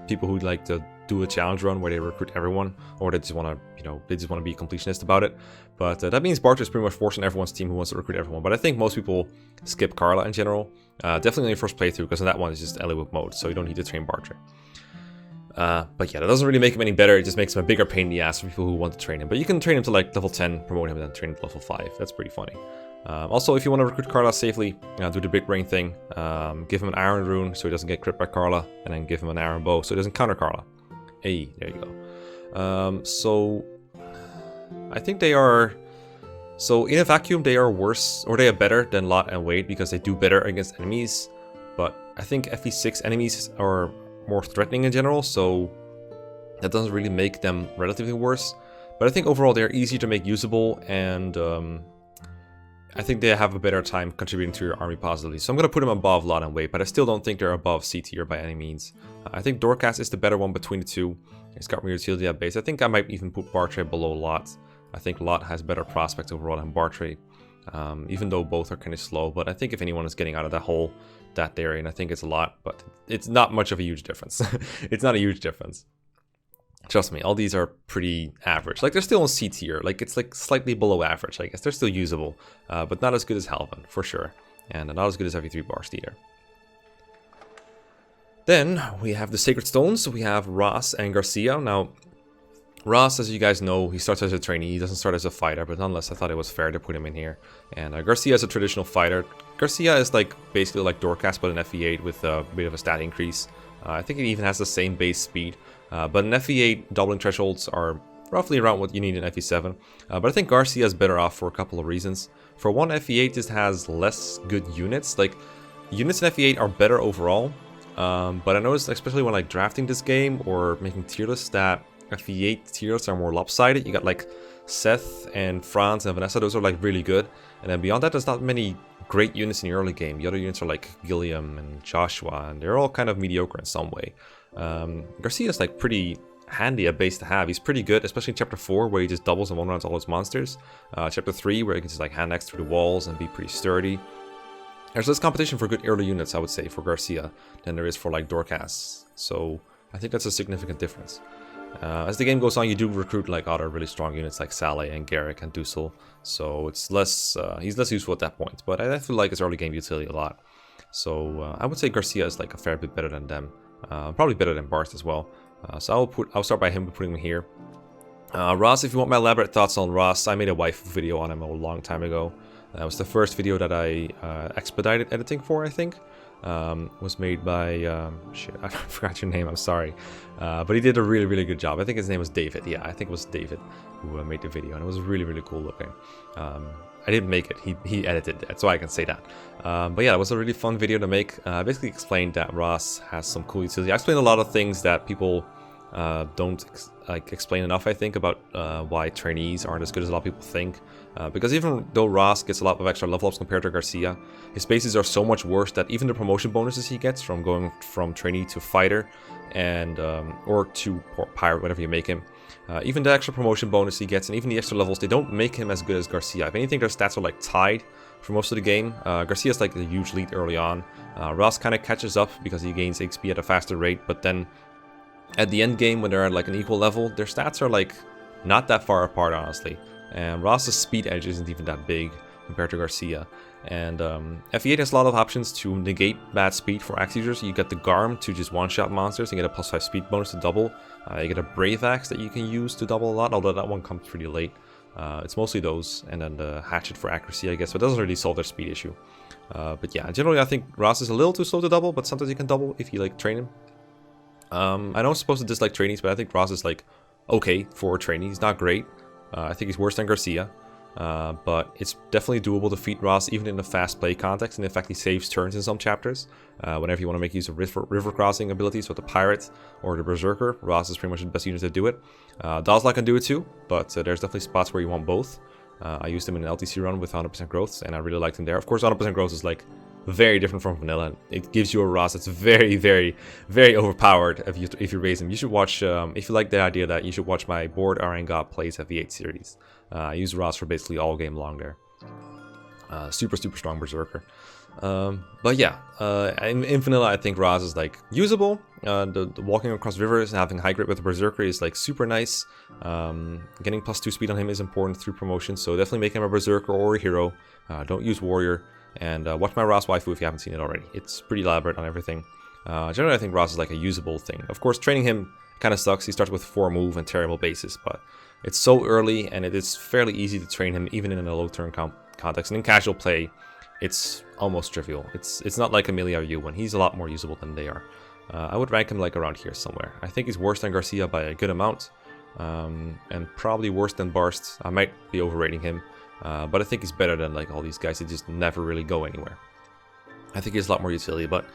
people who like to do a challenge run where they recruit everyone, or they just want to, you know, they just want to be completionist about it. But that means Bartre is pretty much forcing everyone's team who wants to recruit everyone. But I think most people skip Carla in general. Definitely in your first playthrough, because in that one it's just Ellwood mode, so you don't need to train Bartre. But yeah, that doesn't really make him any better. It just makes him a bigger pain in the ass for people who want to train him. But you can train him to like level 10, promote him, and then train him to level 5. That's pretty funny. Also, if you want to recruit Carla safely, do the big brain thing. Give him an iron rune so he doesn't get crit by Carla, and then give him an iron bow so he doesn't counter Carla. Hey, there you go. So I think they are. So in a vacuum, they are worse, or they are better than Lot and Wade because they do better against enemies. But I think FE6 enemies are more threatening in general, so that doesn't really make them relatively worse. But I think overall they're easier to make usable, and I think they have a better time contributing to your army positively. So I'm going to put them above Lot and Wade, but I still don't think they're above C tier by any means. I think Dorcas is the better one between the two. It's got more utility at base. I think I might even put Bartray below Lot. I think Lot has better prospects overall than Bartray, even though both are kind of slow. But I think if anyone is getting out of that hole, that area, and I think it's a lot, but it's not much of a huge difference. It's not a huge difference. Trust me, all these are pretty average. Like, they're still on C tier. Like, it's like slightly below average. I guess they're still usable, but not as good as Halvan, for sure. And not as good as FE3 Bars either. Then we have the Sacred Stones. We have Ross and Garcia. Now, Ross, as you guys know, he starts as a trainee. He doesn't start as a fighter, but nonetheless, I thought it was fair to put him in here. And Garcia is a traditional fighter. Garcia is like basically like Dorcas, but an FE8 with a bit of a stat increase. I think it even has the same base speed. But in FE8, doubling thresholds are roughly around what you need in FE7. But I think Garcia is better off for a couple of reasons. For one, FE8 just has less good units. Like, units in FE8 are better overall. But I noticed, especially when like drafting this game or making tier lists, that FE8 tier lists are more lopsided. You got like Seth and Franz and Vanessa, those are like really good. And then beyond that, there's not many great units in the early game. The other units are like Gilliam and Joshua, and they're all kind of mediocre in some way. Garcia is like pretty handy a base to have. He's pretty good, especially in Chapter 4, where he just doubles and one-rounds all his monsters. Chapter 3, where he can just like hand axe through the walls and be pretty sturdy. There's less competition for good early units, I would say, for Garcia than there is for like Dorcas. So I think that's a significant difference. As the game goes on, you do recruit like other really strong units like Saleh and Garrick and Dussel, so it's less he's less useful at that point. But I feel like his early game utility a lot. So I would say Garcia is like a fair bit better than them, probably better than Barst as well. So I'll start by putting him here. Ross, if you want my elaborate thoughts on Ross, I made a waifu video on him a long time ago. That was the first video that I expedited editing for, I think. Was made by, shit, I forgot your name, I'm sorry. But he did a really, really good job. I think his name was David. Yeah, I think it was David who made the video, and it was really, really cool looking. I didn't make it, he edited it, so I can say that. But yeah, it was a really fun video to make. I basically explained that Ross has some cool utility. I explained a lot of things that people don't explain enough, I think, about why trainees aren't as good as a lot of people think. Because even though Ross gets a lot of extra level ups compared to Garcia, his bases are so much worse that even the promotion bonuses he gets from going from trainee to fighter and or to pirate, whatever you make him, even the extra promotion bonus he gets and even the extra levels, they don't make him as good as Garcia. If anything, their stats are like tied for most of the game. Garcia's like a huge lead early on. Ross kind of catches up because he gains XP at a faster rate, but then at the end game, when they're at like an equal level, their stats are like not that far apart, honestly. And Ross's speed edge isn't even that big compared to Garcia. And FE8 has a lot of options to negate bad speed for axe users. You get the Garm to just one-shot monsters and get a +5 speed bonus to double. You get a Brave Axe that you can use to double a lot, although that one comes pretty late. It's mostly those, and then the Hatchet for accuracy, I guess, but it doesn't really solve their speed issue. But yeah, generally I think Ross is a little too slow to double, but sometimes you can double if you like train him. I know I'm supposed to dislike trainees, but I think Ross is like okay for a trainee. He's not great. I think he's worse than Garcia, but it's definitely doable to defeat Ross even in the fast play context, and in fact he saves turns in some chapters. Whenever you want to make use of river crossing abilities with the Pirate or the Berserker, Ross is pretty much the best unit to do it. Dazla can do it too, but there's definitely spots where you want both. I used him in an LTC run with 100% growth, and I really liked him there. Of course, 100% growth is like very different from vanilla. It gives you a Ross that's very, very, very overpowered if you raise him. You should watch, if you like the idea, that you should watch my Board Iron God Plays FE8 series. I use Ross for basically all game long there. Super strong Berserker. But yeah, in vanilla I think Ross is like usable. The walking across rivers and having high grit with the Berserker is like super nice. Getting +2 speed on him is important through promotion, so definitely make him a Berserker or a hero. Don't use Warrior. And watch my Ross waifu if you haven't seen it already. It's pretty elaborate on everything. Generally, I think Ross is like a usable thing. Of course, training him kind of sucks. He starts with 4 move and terrible bases, but it's so early and it is fairly easy to train him even in a low turn context. And in casual play, it's almost trivial. It's not like Amelia or Ewan. He's a lot more usable than they are. I would rank him like around here somewhere. I think he's worse than Garcia by a good amount, and probably worse than Barst. I might be overrating him, but I think he's better than like all these guys that just never really go anywhere. I think he has a lot more utility, but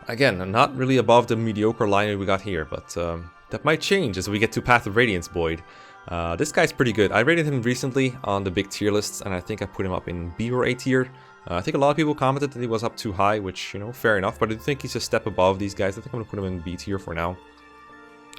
again, not really above the mediocre line we got here, but that might change as we get to Path of Radiance, Boyd. This guy's pretty good. I rated him recently on the big tier lists, and I think I put him up in B or A tier. I think a lot of people commented that he was up too high, which, you know, fair enough, but I think he's a step above these guys. I think I'm going to put him in B tier for now,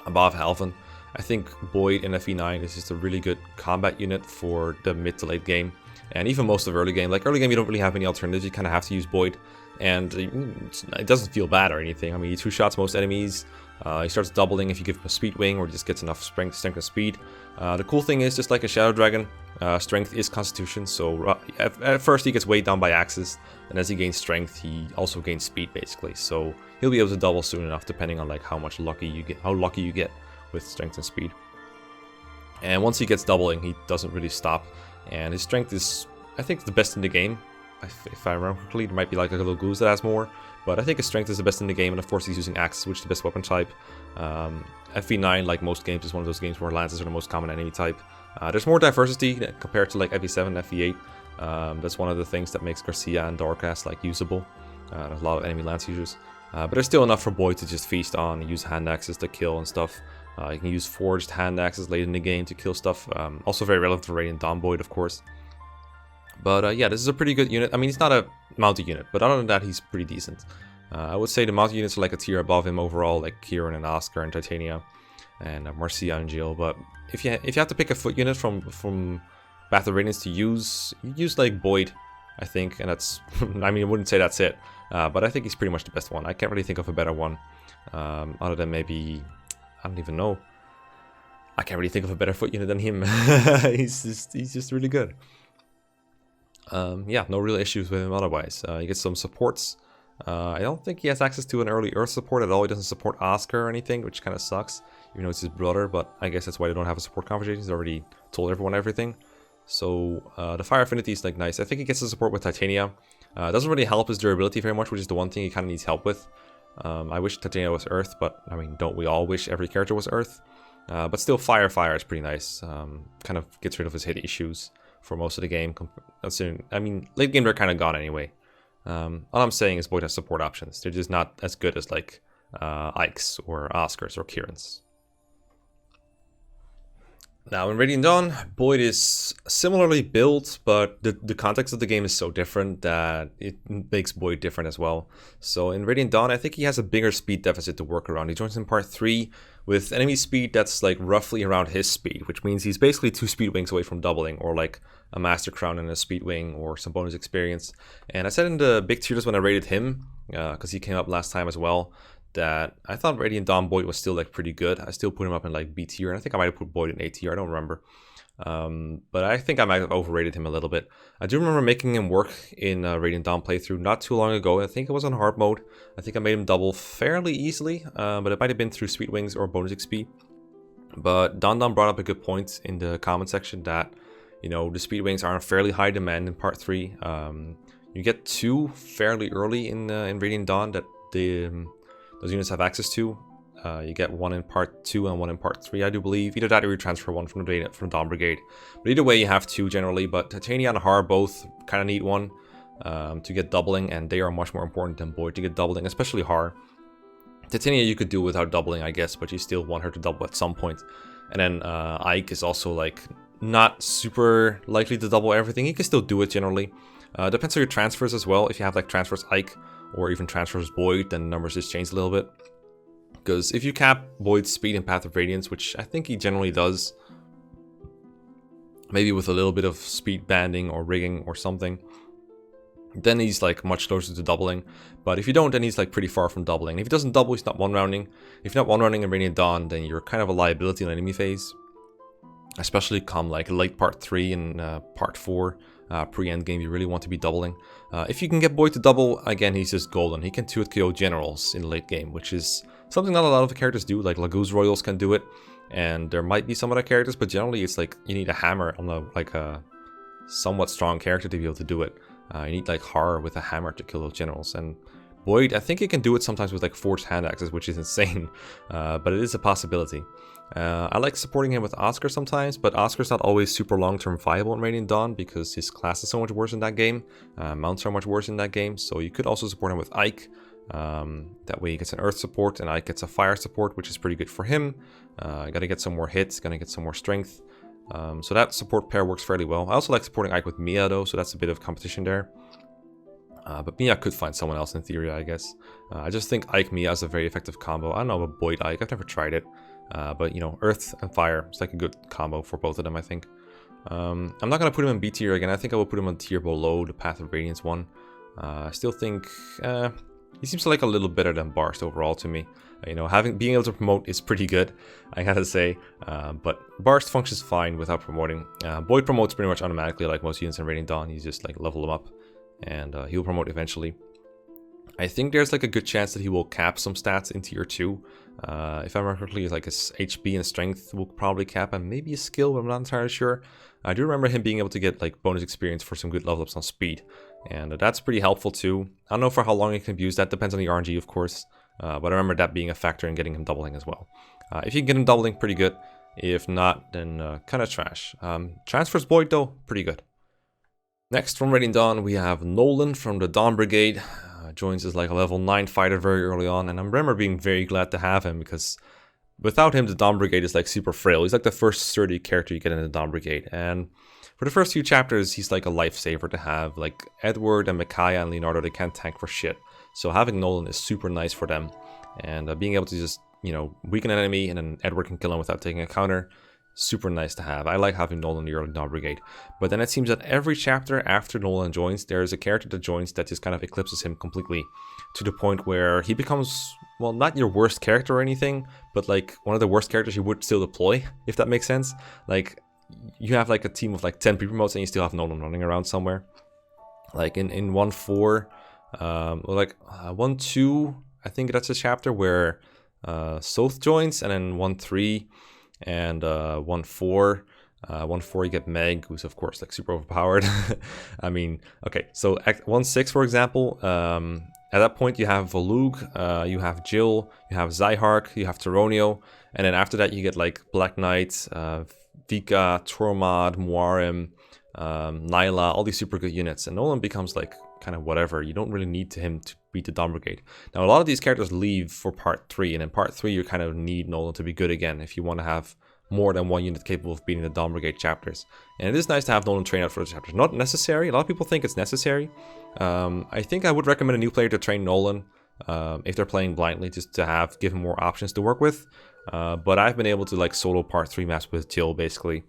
above Halvan. I think Boyd in FE9 is just a really good combat unit for the mid to late game, and even most of early game. Like, early game you don't really have any alternatives, you kind of have to use Boyd, and it doesn't feel bad or anything. I mean, he 2-shots most enemies, he starts doubling if you give him a speed wing, or just gets enough strength and speed. The cool thing is, just like a Shadow Dragon, strength is constitution, so at first he gets weighed down by axes, and as he gains strength, he also gains speed basically. So he'll be able to double soon enough, depending on like how lucky you get with strength and speed. And once he gets doubling, he doesn't really stop, and his strength is, I think, the best in the game. If I remember correctly, there might be like a little goose that has more, but I think his strength is the best in the game, and of course he's using axes, which is the best weapon type. FE9, like most games, is one of those games where lances are the most common enemy type. There's more diversity compared to like FE7 and FE8. That's one of the things that makes Garcia and Dorcas like usable. There's a lot of enemy lance users, but there's still enough for Boyd to just feast on, use hand axes to kill and stuff. You can use forged hand axes late in the game to kill stuff. Also very relevant for Radiant Dawn Boyd, of course. But yeah, this is a pretty good unit. I mean, he's not a mounted unit, but other than that, he's pretty decent. I would say the mounted units are like a tier above him overall, like Kieran and Oscar and Titania and Marcia and Jill. But if you have to pick a foot unit from Path of Radiance to use, you use like Boyd, I think, and that's I mean, I wouldn't say that's it, but I think he's pretty much the best one. I can't really think of a better one, other than maybe, I don't even know. I can't really think of a better foot unit than him. he's just really good. Yeah, no real issues with him otherwise. He gets some supports. I don't think he has access to an early Earth support at all. He doesn't support Oscar or anything, which kind of sucks, even though it's his brother, but I guess that's why they don't have a support conversation. He's already told everyone everything. So the Fire Affinity is like nice. I think he gets the support with Titania. It doesn't really help his durability very much, which is the one thing he kind of needs help with. I wish Titania was Earth, but I mean, don't we all wish every character was Earth? But still, Fire is pretty nice. Kind of gets rid of his hit issues for most of the game. I mean, late game they're kind of gone anyway. All I'm saying is Boyd has support options. They're just not as good as like Ike's or Oscar's or Kieran's. Now in Radiant Dawn, Boyd is similarly built, but the context of the game is so different that it makes Boyd different as well. So in Radiant Dawn, I think he has a bigger speed deficit to work around. He joins in part 3 with enemy speed that's like roughly around his speed, which means he's basically 2 speed wings away from doubling, or like a Master Crown and a speed wing, or some bonus experience. And I said in the big tier list when I rated him, because he came up last time as well, that I thought Radiant Dawn Boyd was still like pretty good. I still put him up in like B tier, and I think I might have put Boyd in A tier, I don't remember. But I think I might have overrated him a little bit. I do remember making him work in Radiant Dawn playthrough not too long ago. I think it was on hard mode. I think I made him double fairly easily, but it might have been through Speed Wings or bonus XP. But Don brought up a good point in the comment section that, you know, the Speed Wings are in fairly high demand in part 3. You get 2 fairly early in Radiant Dawn that those units have access to. You get 1 in part 2 and 1 in part 3, I do believe. Either that or you transfer 1 from the Dawn Brigade. But either way, you have 2 generally. But Titania and Har both kind of need 1 to get doubling, and they are much more important than Boyd to get doubling, especially Har. Titania you could do without doubling, I guess, but you still want her to double at some point. And then Ike is also like not super likely to double everything. He can still do it generally. Depends on your transfers as well. If you have like transfers Ike or even transfers Boyd, then the numbers just change a little bit. Because if you cap Boyd's speed in Path of Radiance, which I think he generally does, maybe with a little bit of speed banding or rigging or something, then he's like much closer to doubling. But if you don't, then he's like pretty far from doubling. If he doesn't double, he's not one-rounding. If you're not one-rounding in Radiant Dawn, then you're kind of a liability in enemy phase. Especially come like late part 3 and part 4. pre-endgame you really want to be doubling. If you can get Boyd to double, again, he's just golden. He can 2-hit KO generals in the late game, which is something not a lot of the characters do. Like Laguz Royals can do it, and there might be some other characters, but generally it's like you need a hammer on a somewhat strong character to be able to do it. You need like horror with a hammer to kill those generals, and Boyd, I think he can do it sometimes with like forged hand axes, which is insane, but it is a possibility. I like supporting him with Oscar sometimes, but Oscar's not always super long-term viable in Radiant Dawn because his class is so much worse in that game. Mounts are much worse in that game, so you could also support him with Ike. That way he gets an earth support and Ike gets a fire support, which is pretty good for him. Gotta get some more hits, gonna get some more strength. So that support pair works fairly well. I also like supporting Ike with Mia though, so that's a bit of competition there. But Mia could find someone else in theory, I guess. I just think Ike Mia is a very effective combo. I don't know about Boyd Ike, I've never tried it. But you know, Earth and Fire, it's like a good combo for both of them, I think. I'm not going to put him in B tier again. I think I will put him on tier below the Path of Radiance one. I still think he seems like a little better than Barst overall to me. You know, being able to promote is pretty good, I gotta say. But Barst functions fine without promoting. Boyd promotes pretty much automatically, like most units in Radiant Dawn. You just like level him up, and he'll promote eventually. I think there's like a good chance that he will cap some stats in tier 2. If I remember correctly, like his HP and strength will probably cap, and maybe a skill, but I'm not entirely sure. I do remember him being able to get like bonus experience for some good level ups on speed, and that's pretty helpful too. I don't know for how long he can use, that depends on the RNG of course, but I remember that being a factor in getting him doubling as well. If you can get him doubling, pretty good. If not, then kind of trash. Transfers Boyd though, pretty good. Next from Radiant Dawn, we have Nolan from the Dawn Brigade. Joins as like a level 9 fighter very early on, and I remember being very glad to have him because without him the Dawn Brigade is like super frail. He's like the first sturdy character you get in the Dawn Brigade, and for the first few chapters he's like a lifesaver to have. Like Edward and Micaiah and Leonardo, they can't tank for shit, so having Nolan is super nice for them, and being able to just, you know, weaken an enemy and then Edward can kill him without taking a counter, super nice to have. I like having Nolan in the early Dawn Brigade. But then it seems that every chapter after Nolan joins, there is a character that joins that just kind of eclipses him completely, to the point where he becomes, well, not your worst character or anything, but like one of the worst characters you would still deploy, if that makes sense. Like, you have like a team of like 10 pre-promotes and you still have Nolan running around somewhere. Like in 1-4, like 1-2, I think that's a chapter where Soth joins, and then 1-3 and 1-4. 1-4 you get Meg, who's of course like super overpowered. I mean, okay, so 1-6 for example, at that point you have Volug, you have Jill, you have Zyhark, you have Taronio, and then after that you get like Black Knight, Vika, Tormod, Muarim, Nyla, all these super good units, and Nolan becomes like kind of whatever. You don't really need him to beat the Dawn Brigade. Now a lot of these characters leave for part 3, and in part 3 you kind of need Nolan to be good again if you want to have more than one unit capable of beating the Dawn Brigade chapters. And it is nice to have Nolan train out for the chapters. Not necessary. A lot of people think it's necessary. I think I would recommend a new player to train Nolan if they're playing blindly, just to give him more options to work with. But I've been able to like solo part 3 maps with Jill basically.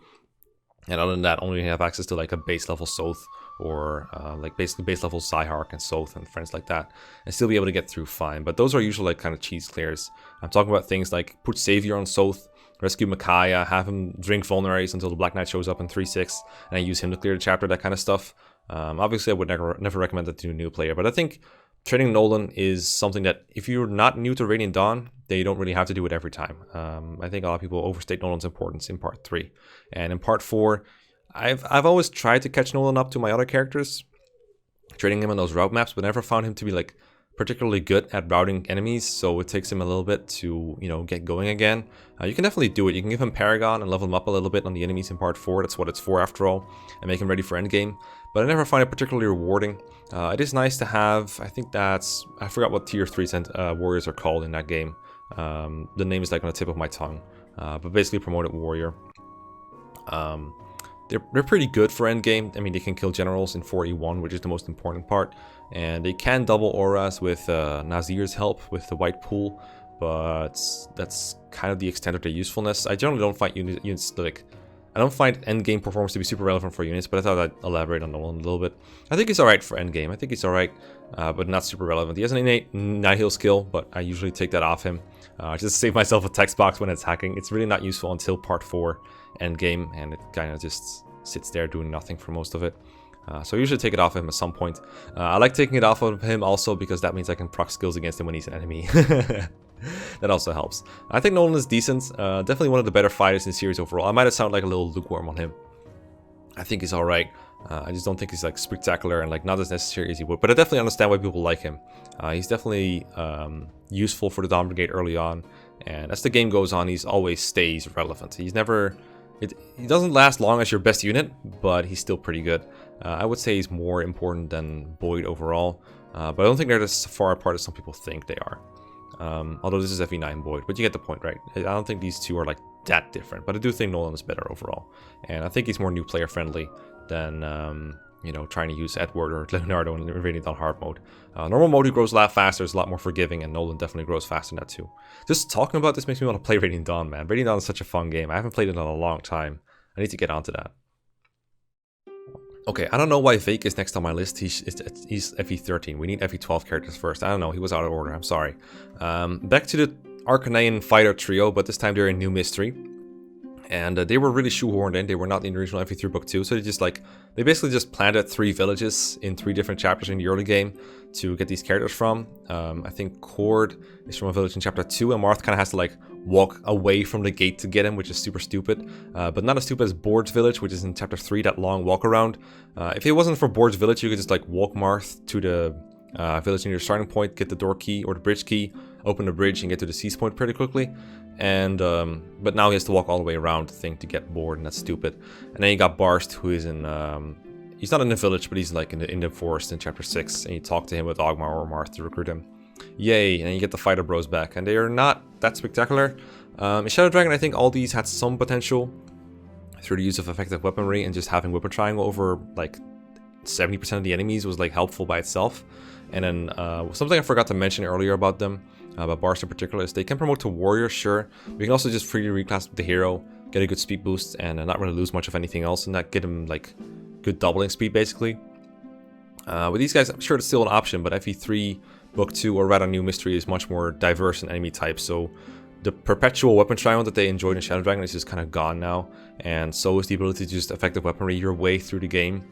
And other than that, only have access to like a base level Soth, or like basically base level Zyhark and Soth and friends like that, and still be able to get through fine. But those are usually like kind of cheese clears. I'm talking about things like put Savior on Soth, rescue Micaiah, have him drink Vulneraries until the Black Knight shows up in 3-6, and I use him to clear the chapter, that kind of stuff. Obviously I would never recommend that to a new player, but I think training Nolan is something that if you're not new to Radiant Dawn, they don't really have to do it every time. I think a lot of people overstate Nolan's importance in part 3. And in part 4, I've always tried to catch Nolan up to my other characters, training him on those route maps, but never found him to be like particularly good at routing enemies, so it takes him a little bit to, you know, get going again. You can definitely do it. You can give him Paragon and level him up a little bit on the enemies in part 4, that's what it's for after all, and make him ready for endgame. But I never find it particularly rewarding. It is nice to have, I think that's, I forgot what tier 3 warriors are called in that game. The name is like on the tip of my tongue, but basically promoted warrior. They're pretty good for endgame. I mean, they can kill generals in 4E1, which is the most important part. And they can double auras with Nazir's help with the white pool, but that's kind of the extent of their usefulness. I generally don't find units like, I don't find endgame performance to be super relevant for units, but I thought I'd elaborate on Nolan a little bit. I think he's alright for endgame. I think he's alright, but not super relevant. He has an innate Nihil skill, but I usually take that off him. Just to save myself a text box when it's hacking. It's really not useful until part 4 endgame, and it kind of just sits there doing nothing for most of it. So I usually take it off of him at some point. I like taking it off of him also because that means I can proc skills against him when he's an enemy. That also helps. I think Nolan is decent. Definitely one of the better fighters in the series overall. I might have sounded like a little lukewarm on him. I think he's alright. I just don't think he's like spectacular and like not as necessary as he would. But I definitely understand why people like him. He's definitely useful for the Dawn Brigade early on. And as the game goes on, he's always stays relevant. He's never... He doesn't last long as your best unit, but he's still pretty good. I would say he's more important than Boyd overall. But I don't think they're as far apart as some people think they are. Although this is FE9 Boyd, but you get the point, right? I don't think these two are like that different, but I do think Nolan is better overall. And I think he's more new player friendly than, you know, trying to use Edward or Leonardo in Radiant on hard mode. Normal mode, he grows a lot faster, is a lot more forgiving, and Nolan definitely grows faster than that too. Just talking about this makes me want to play Radiant Dawn, man. Radiant Dawn is such a fun game. I haven't played it in a long time. I need to get onto that. Okay, I don't know why Vake is next on my list. He's FE13. We need FE12 characters first. I don't know. He was out of order. I'm sorry. Back to the Archanea fighter trio, but this time they're in New Mystery. And they were really shoehorned in. They were not in the original FE3 book 2. So they basically just planted 3 villages in 3 different chapters in the early game to get these characters from. I think Cord is from a village in chapter 2, and Marth kind of has to like walk away from the gate to get him, which is super stupid. But not as stupid as Bord's village, which is in chapter 3, that long walk around. If it wasn't for Bord's village, you could just like walk Marth to the village near your starting point, get the door key or the bridge key, open the bridge and get to the cease point pretty quickly. And but now he has to walk all the way around the thing to get Bored, and that's stupid. And then you got Barst, who is in he's not in the village, but he's like in the forest in chapter 6, and you talk to him with Ogmar or Marth to recruit him. Yay, and you get the fighter bros back, and they are not that spectacular. In Shadow Dragon, I think all these had some potential through the use of effective weaponry, and just having Weapon Triangle over like 70% of the enemies was like helpful by itself. And then something I forgot to mention earlier about them, about Barst in particular, is they can promote to Warrior, sure. We can also just freely reclass the hero, get a good speed boost, and not really lose much of anything else, and that get him like good doubling speed basically. With these guys, I'm sure it's still an option, but FE3 Book 2, or rather New Mystery, is much more diverse in enemy types, so the perpetual weapon triangle that they enjoyed in Shadow Dragon is just kind of gone now, and so is the ability to just effective weaponry your way through the game.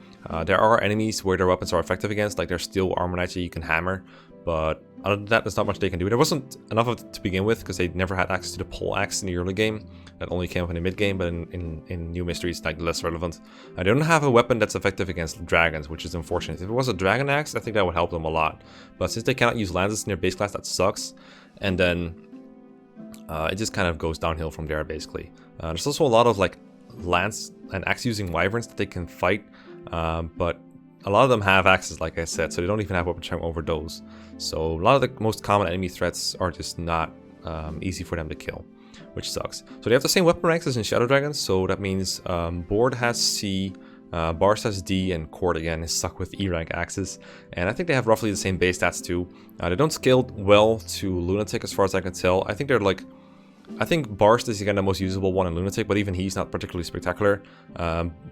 There are enemies where their weapons are effective against, like there's still armor knights that you can hammer, but other than that, there's not much they can do. There wasn't enough of it to begin with, because they never had access to the pole axe in the early game. That only came up in the mid game, but in New Mystery it's like less relevant. They don't have a weapon that's effective against dragons, which is unfortunate. If it was a dragon axe, I think that would help them a lot. But since they cannot use lances in their base class, that sucks. And then it just kind of goes downhill from there, basically. There's also a lot of like lance and axe using wyverns that they can fight, but a lot of them have axes, like I said, so they don't even have weapon triangle over those. So a lot of the most common enemy threats are just not easy for them to kill, which sucks. So they have the same weapon ranks as in Shadow Dragons, so that means Board has C, Barst has D, and Cord again is stuck with E rank axes. And I think they have roughly the same base stats too. They don't scale well to Lunatic as far as I can tell. I think they're like... I think Barst is again the most usable one in Lunatic, but even he's not particularly spectacular.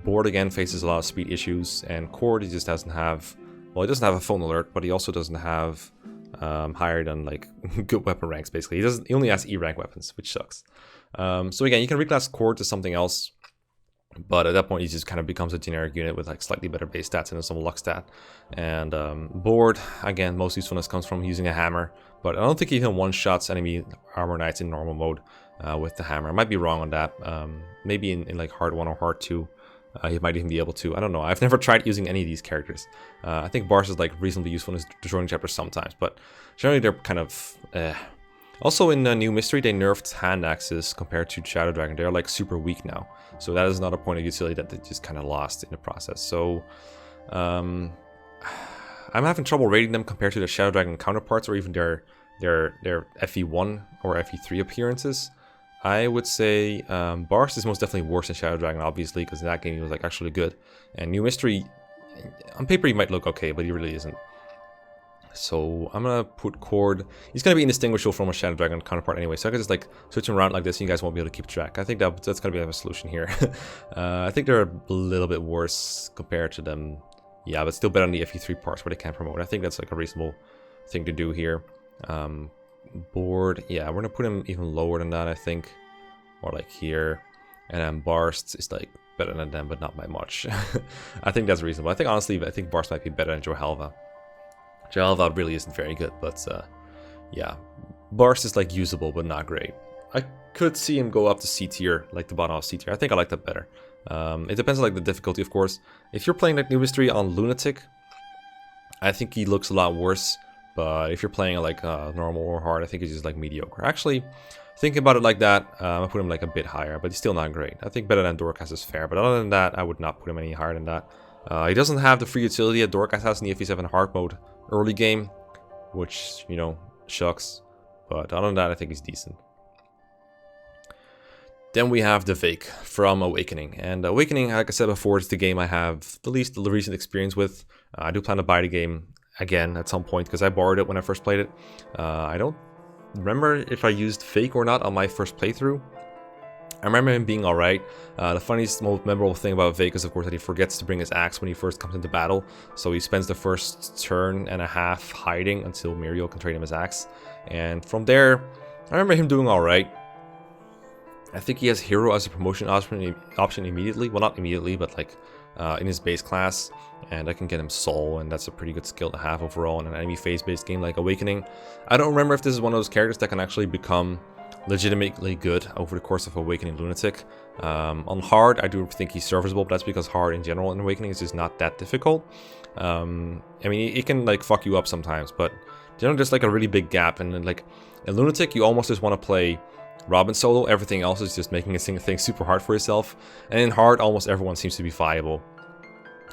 Board again faces a lot of speed issues, and Cord, he just doesn't have... Well, he doesn't have a phone alert, but he also doesn't have higher than like good weapon ranks, basically. He only has E rank weapons, which sucks. So again, you can reclass Cord to something else, but at that point he just kind of becomes a generic unit with like slightly better base stats and some luck stat. And Board, again, most usefulness comes from using a hammer, but I don't think he even one-shots enemy armor knights in normal mode with the hammer. I might be wrong on that. Maybe in like hard 1 or hard 2. He might even be able to. I don't know. I've never tried using any of these characters. I think Barst is like reasonably useful in destroying chapters sometimes, but generally they're kind of... Also in New Mystery, they nerfed hand axes compared to Shadow Dragon. They're like super weak now. So that is another point of utility that they just kind of lost in the process. So I'm having trouble rating them compared to their Shadow Dragon counterparts, or even their FE1 or FE3 appearances. I would say Barst is most definitely worse than Shadow Dragon, obviously, because in that game he was like actually good. And New Mystery, on paper he might look okay, but he really isn't. So I'm gonna put Cord. He's gonna be indistinguishable from a Shadow Dragon counterpart anyway, so I can just like switch him around like this and you guys won't be able to keep track. I think that's gonna be a solution here. I think they're a little bit worse compared to them. Yeah, but still better than the FE3 parts where they can promote. I think that's like a reasonable thing to do here. Board, yeah, we're gonna put him even lower than that, I think, or like here. And then Barst is like better than them, but not by much. I think that's reasonable. I think honestly, I think Bars might be better than Johelva. Johelva really isn't very good, but yeah, Bars is like usable but not great. I could see him go up to C tier, like the bottom of C tier. I think I like that better. It depends on like the difficulty, of course. If you're playing like New Mystery on Lunatic, I think he looks a lot worse. But if you're playing like normal or hard, I think he's just like mediocre. Actually, thinking about it like that, I put him like a bit higher, but he's still not great. I think better than Dorcas is fair, but other than that, I would not put him any higher than that. He doesn't have the free utility that Dorcas has in the FE7 hard mode early game, which, you know, shucks. But other than that, I think he's decent. Then we have the Vake from Awakening. And Awakening, like I said before, is the game I have the least recent experience with. I do plan to buy the game again at some point because I borrowed it when I first played it. I don't remember if I used Fake or not on my first playthrough. I remember him being alright. The funniest, most memorable thing about Vake is, of course, that he forgets to bring his axe when he first comes into battle. So he spends the first turn and a half hiding until Muriel can trade him his axe. And from there, I remember him doing alright. I think he has Hero as a promotion option immediately. Well, not immediately, but like in his base class. And I can get him Soul, and that's a pretty good skill to have overall in an enemy phase-based game like Awakening. I don't remember if this is one of those characters that can actually become legitimately good over the course of Awakening Lunatic. On hard, I do think he's serviceable, but that's because hard in general in Awakening is just not that difficult. I mean, it can like fuck you up sometimes, but generally there's like a really big gap, and then like in Lunatic, you almost just want to play Robin solo. Everything else is just making a single thing super hard for yourself. And in hard, almost everyone seems to be viable.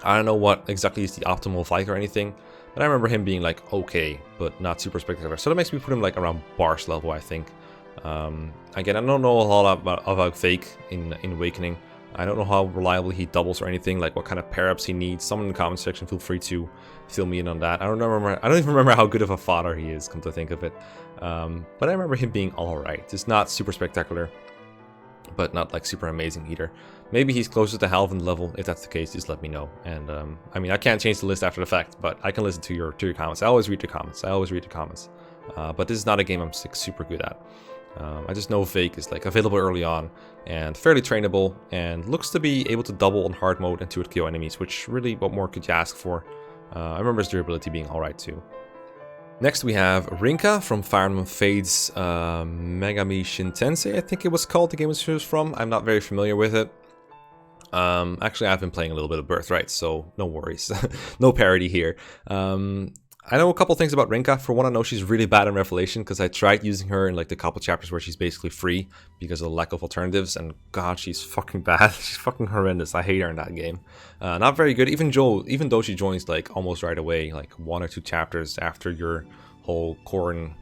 I don't know what exactly is the optimal fight or anything, but I remember him being like okay, but not super spectacular. So that makes me put him like around Bars level, I think. Again, I don't know a lot about Fake in Awakening. I don't know how reliably he doubles or anything, like what kind of pair-ups he needs. Someone in the comment section, feel free to fill me in on that. I don't even remember how good of a fodder he is, come to think of it. But I remember him being alright. Just not super spectacular, but not like super amazing either. Maybe he's closer to Halvin level. If that's the case, just let me know. And I mean, I can't change the list after the fact, but I can listen to your comments. I always read your comments. But this is not a game I'm super good at. I just know Fake is like available early on and fairly trainable, and looks to be able to double on hard mode and 2-hit KO enemies, which really, what more could you ask for? I remember his durability being alright too. Next we have Rinka from Fire Emblem Fade's Megami Shintense, I think it was called, the game it was from. I'm not very familiar with it. Actually, I've been playing a little bit of Birthright, so no worries. No parody here. I know a couple things about Rinka. For one, I know she's really bad in Revelation because I tried using her in like the couple chapters where she's basically free because of the lack of alternatives, and god, she's fucking bad. She's fucking horrendous. I hate her in that game. Not very good. Even though she joins like almost right away, like 1 or 2 chapters after your whole Corrin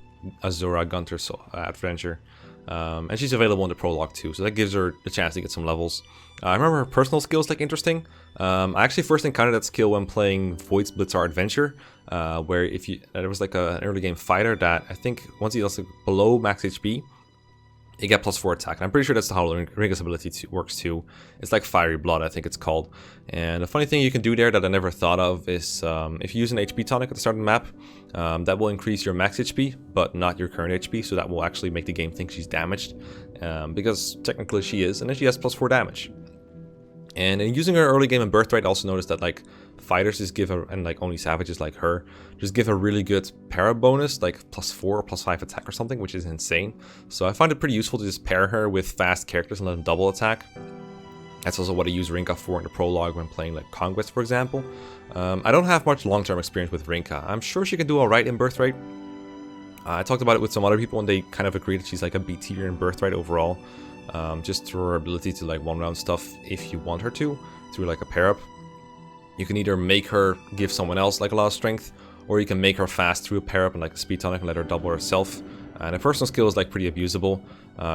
Azura Gunter adventure. And she's available in the prologue too, so that gives her the chance to get some levels. I remember her personal skills like interesting. I actually first encountered that skill when playing Void's Blitzar Adventure, where there was like an early game fighter that I think once he does like below max HP, you get +4 attack. And I'm pretty sure that's how Rinka's ability works too. It's like Fiery Blood, I think it's called. And the funny thing you can do there that I never thought of is if you use an HP tonic at the start of the map, that will increase your max HP, but not your current HP. So that will actually make the game think she's damaged, because technically she is, and then she has +4 damage. And in using her early game in Birthright, I also noticed that like fighters just give her, and like only savages like her, just give a really good para bonus, like +4 or +5 attack or something, which is insane. So I find it pretty useful to just pair her with fast characters and let them double attack. That's also what I use Rinka for in the prologue when playing like Conquest, for example. I don't have much long-term experience with Rinka. I'm sure she can do alright in Birthright. I talked about it with some other people and they kind of agreed that she's like a B tier in Birthright overall. Just through her ability to like one-round stuff if you want her to, through like a pair-up. You can either make her give someone else like a lot of strength, or you can make her fast through a pair-up and like a speed tonic and let her double herself. And her personal skill is like pretty abusable.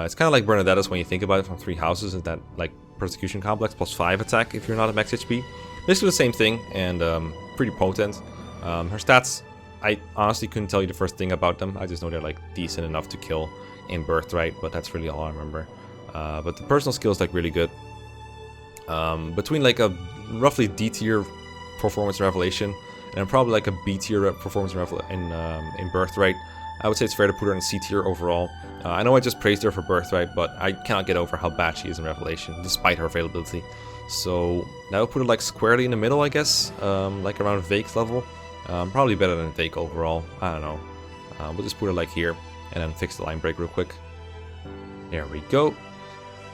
It's kind of like Bernadetta's when you think about it from 3 houses, and that like Persecution Complex +5 attack if you're not at max HP. Basically the same thing, and pretty potent. Her stats, I honestly couldn't tell you the first thing about them. I just know they're like decent enough to kill in Birthright, but that's really all I remember. But the personal skill is like really good. Between like a roughly D tier performance in Revelation and probably like a B tier performance in Birthright, I would say it's fair to put her in C tier overall. I know I just praised her for Birthright, but I cannot get over how bad she is in Revelation, despite her availability. So that would put her like squarely in the middle, I guess, like around Vake's level. Probably better than Vake overall, I don't know. We'll just put her like here, and then fix the line break real quick. There we go.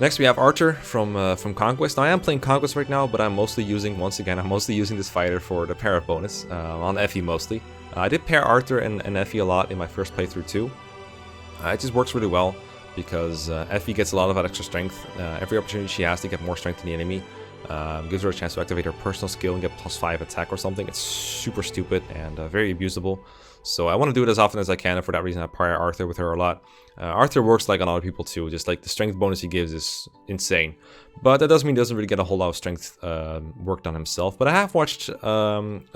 Next we have Arthur from Conquest. Now I am playing Conquest right now, but I'm mostly using, once again, this fighter for the pair up bonus, on Effie mostly. I did pair Arthur and Effie a lot in my first playthrough too. It just works really well, because Effie gets a lot of that extra strength. Every opportunity she has to get more strength than the enemy gives her a chance to activate her personal skill and get +5 attack or something. It's super stupid and very abusable. So I want to do it as often as I can, and for that reason I pair Arthur with her a lot. Arthur works like on other people too, just like the strength bonus he gives is insane. But that doesn't mean he doesn't really get a whole lot of strength worked on himself. But I have watched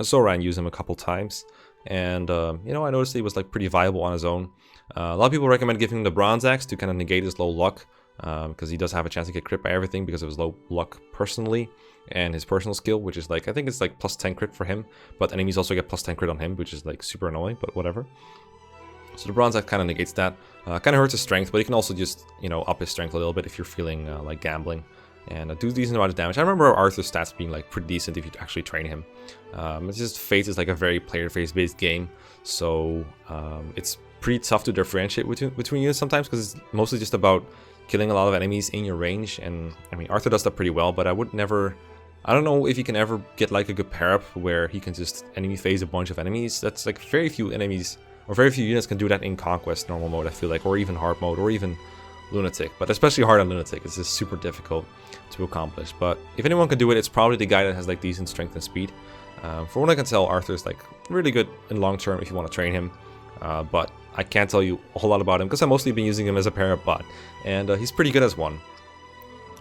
Zoran use him a couple times, and you know, I noticed he was like pretty viable on his own. A lot of people recommend giving him the Bronze Axe to kind of negate his low luck, because he does have a chance to get crit by everything because of his low luck personally and his personal skill, which is like, I think it's like +10 crit for him, but enemies also get +10 crit on him, which is like super annoying, but whatever. So the Bronze Axe kind of negates that. Kind of hurts his strength, but he can also just, you know, up his strength a little bit if you're feeling like gambling, and do a decent amount of damage. I remember Arthur's stats being like pretty decent if you actually train him. It's just Fate is like a very player-face based game, so it's pretty tough to differentiate between units sometimes, because it's mostly just about killing a lot of enemies in your range. And I mean, Arthur does that pretty well, but I would never, I don't know if you can ever get like a good pair up where he can just enemy phase a bunch of enemies. That's like very few enemies, or very few units can do that in Conquest normal mode, I feel like, or even hard mode, or even Lunatic, but especially hard on Lunatic. It's just super difficult to accomplish. But if anyone can do it, it's probably the guy that has like decent strength and speed. For what I can tell, Arthur's like really good in long term if you want to train him, but I can't tell you a whole lot about him because I've mostly been using him as a pair up bot, and he's pretty good as one.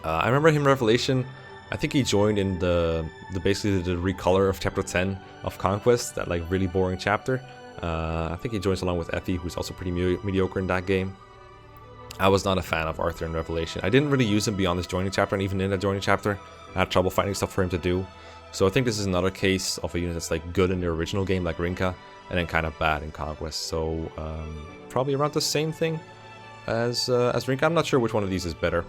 I remember him in Revelation. I think he joined in the basically the recolor of chapter 10 of Conquest, that like really boring chapter. I think he joins along with Effie, who's also pretty mediocre in that game. I was not a fan of Arthur in Revelation. I didn't really use him beyond this joining chapter, and even in that joining chapter, I had trouble finding stuff for him to do. So I think this is another case of a unit that's like good in the original game, like Rinka, and then kind of bad in Conquest. So probably around the same thing as Rinka. I'm not sure which one of these is better.